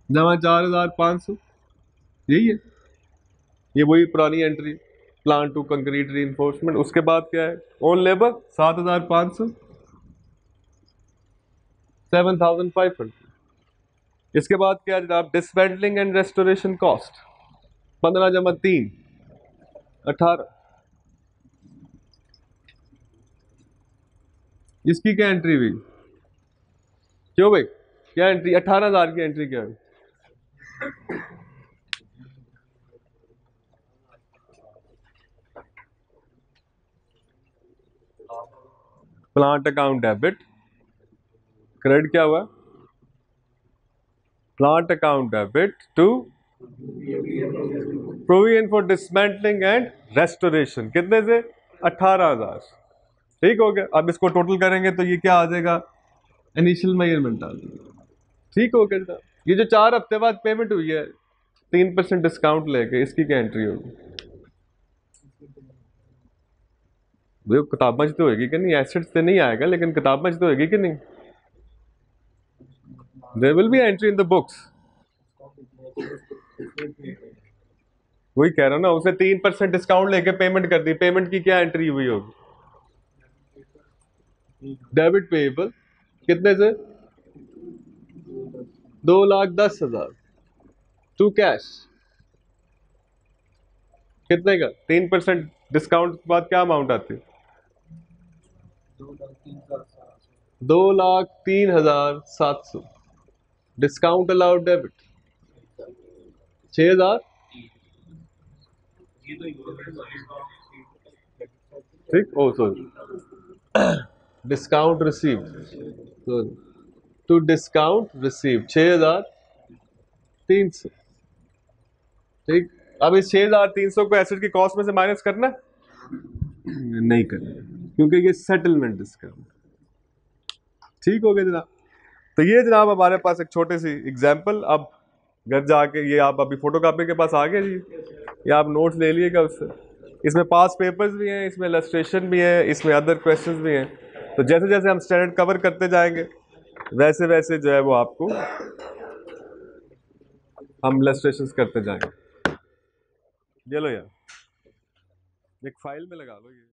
जमा 4,500, यही है, ये वही पुरानी entry, plant to concrete reinforcement. उसके बाद क्या है? Own labour 7,500, 7,500। इसके बाद क्या है जनाब? डिसमेंटलिंग एंड रेस्टोरेशन कॉस्ट 15 जमा 3 18। इसकी क्या एंट्री हुई? क्यों भाई, क्या एंट्री? 18,000 की एंट्री क्या है? प्लांट अकाउंट डेबिट, क्रेडिट क्या हुआ? Plant account debit to provision for dismantling and restoration कितने से? 18,000। ठीक हो गया। अब इसको टोटल करेंगे तो ये क्या आ जाएगा? इनिशियल मेजरमेंट आ जाएगा। ठीक हो गया जनाब। ये जो 4 हफ्ते बाद पेमेंट हुई है 3% डिस्काउंट लेके, इसकी क्या एंट्री होगी? वो किताबच तो होगी कि नहीं? एसेट्स से नहीं आएगा लेकिन किताबच तो होगी कि नहीं? There will be entry in the books. वही कह रहा हूं ना, उसे 3% डिस्काउंट लेके पेमेंट कर दी, पेमेंट की क्या एंट्री हुई होगी? डेबिट पेएबल कितने से? 2,10,000 टू कैश कितने का? 3% डिस्काउंट के बाद क्या अमाउंट आती है? 2,03,700 डिस्काउंट अलाउड डेबिट 6,000। ठीक, oh sorry, discount receive, sorry, to discount receive 6,300। ठीक, अब इस 6,300 को एसेट की कॉस्ट में से माइनस करना नहीं करना क्योंकि ये सेटलमेंट डिस्काउंट। ठीक हो गया जनाब। तो ये जनाब हमारे पास एक छोटी सी एग्जांपल। अब घर जाके ये आप अभी फोटोकॉपी के पास आ गए जी, ये आप नोट्स ले लिएगा उससे। इसमें पास पेपर्स भी हैं, इसमें इलस्ट्रेशन भी है, इसमें अदर क्वेश्चंस भी हैं। तो जैसे जैसे हम स्टैंडर्ड कवर करते जाएंगे वैसे वैसे जो है वो आपको हम इलस्ट्रेशंस करते जाएंगे। ये लो यार, एक फाइल में लगा लो ये।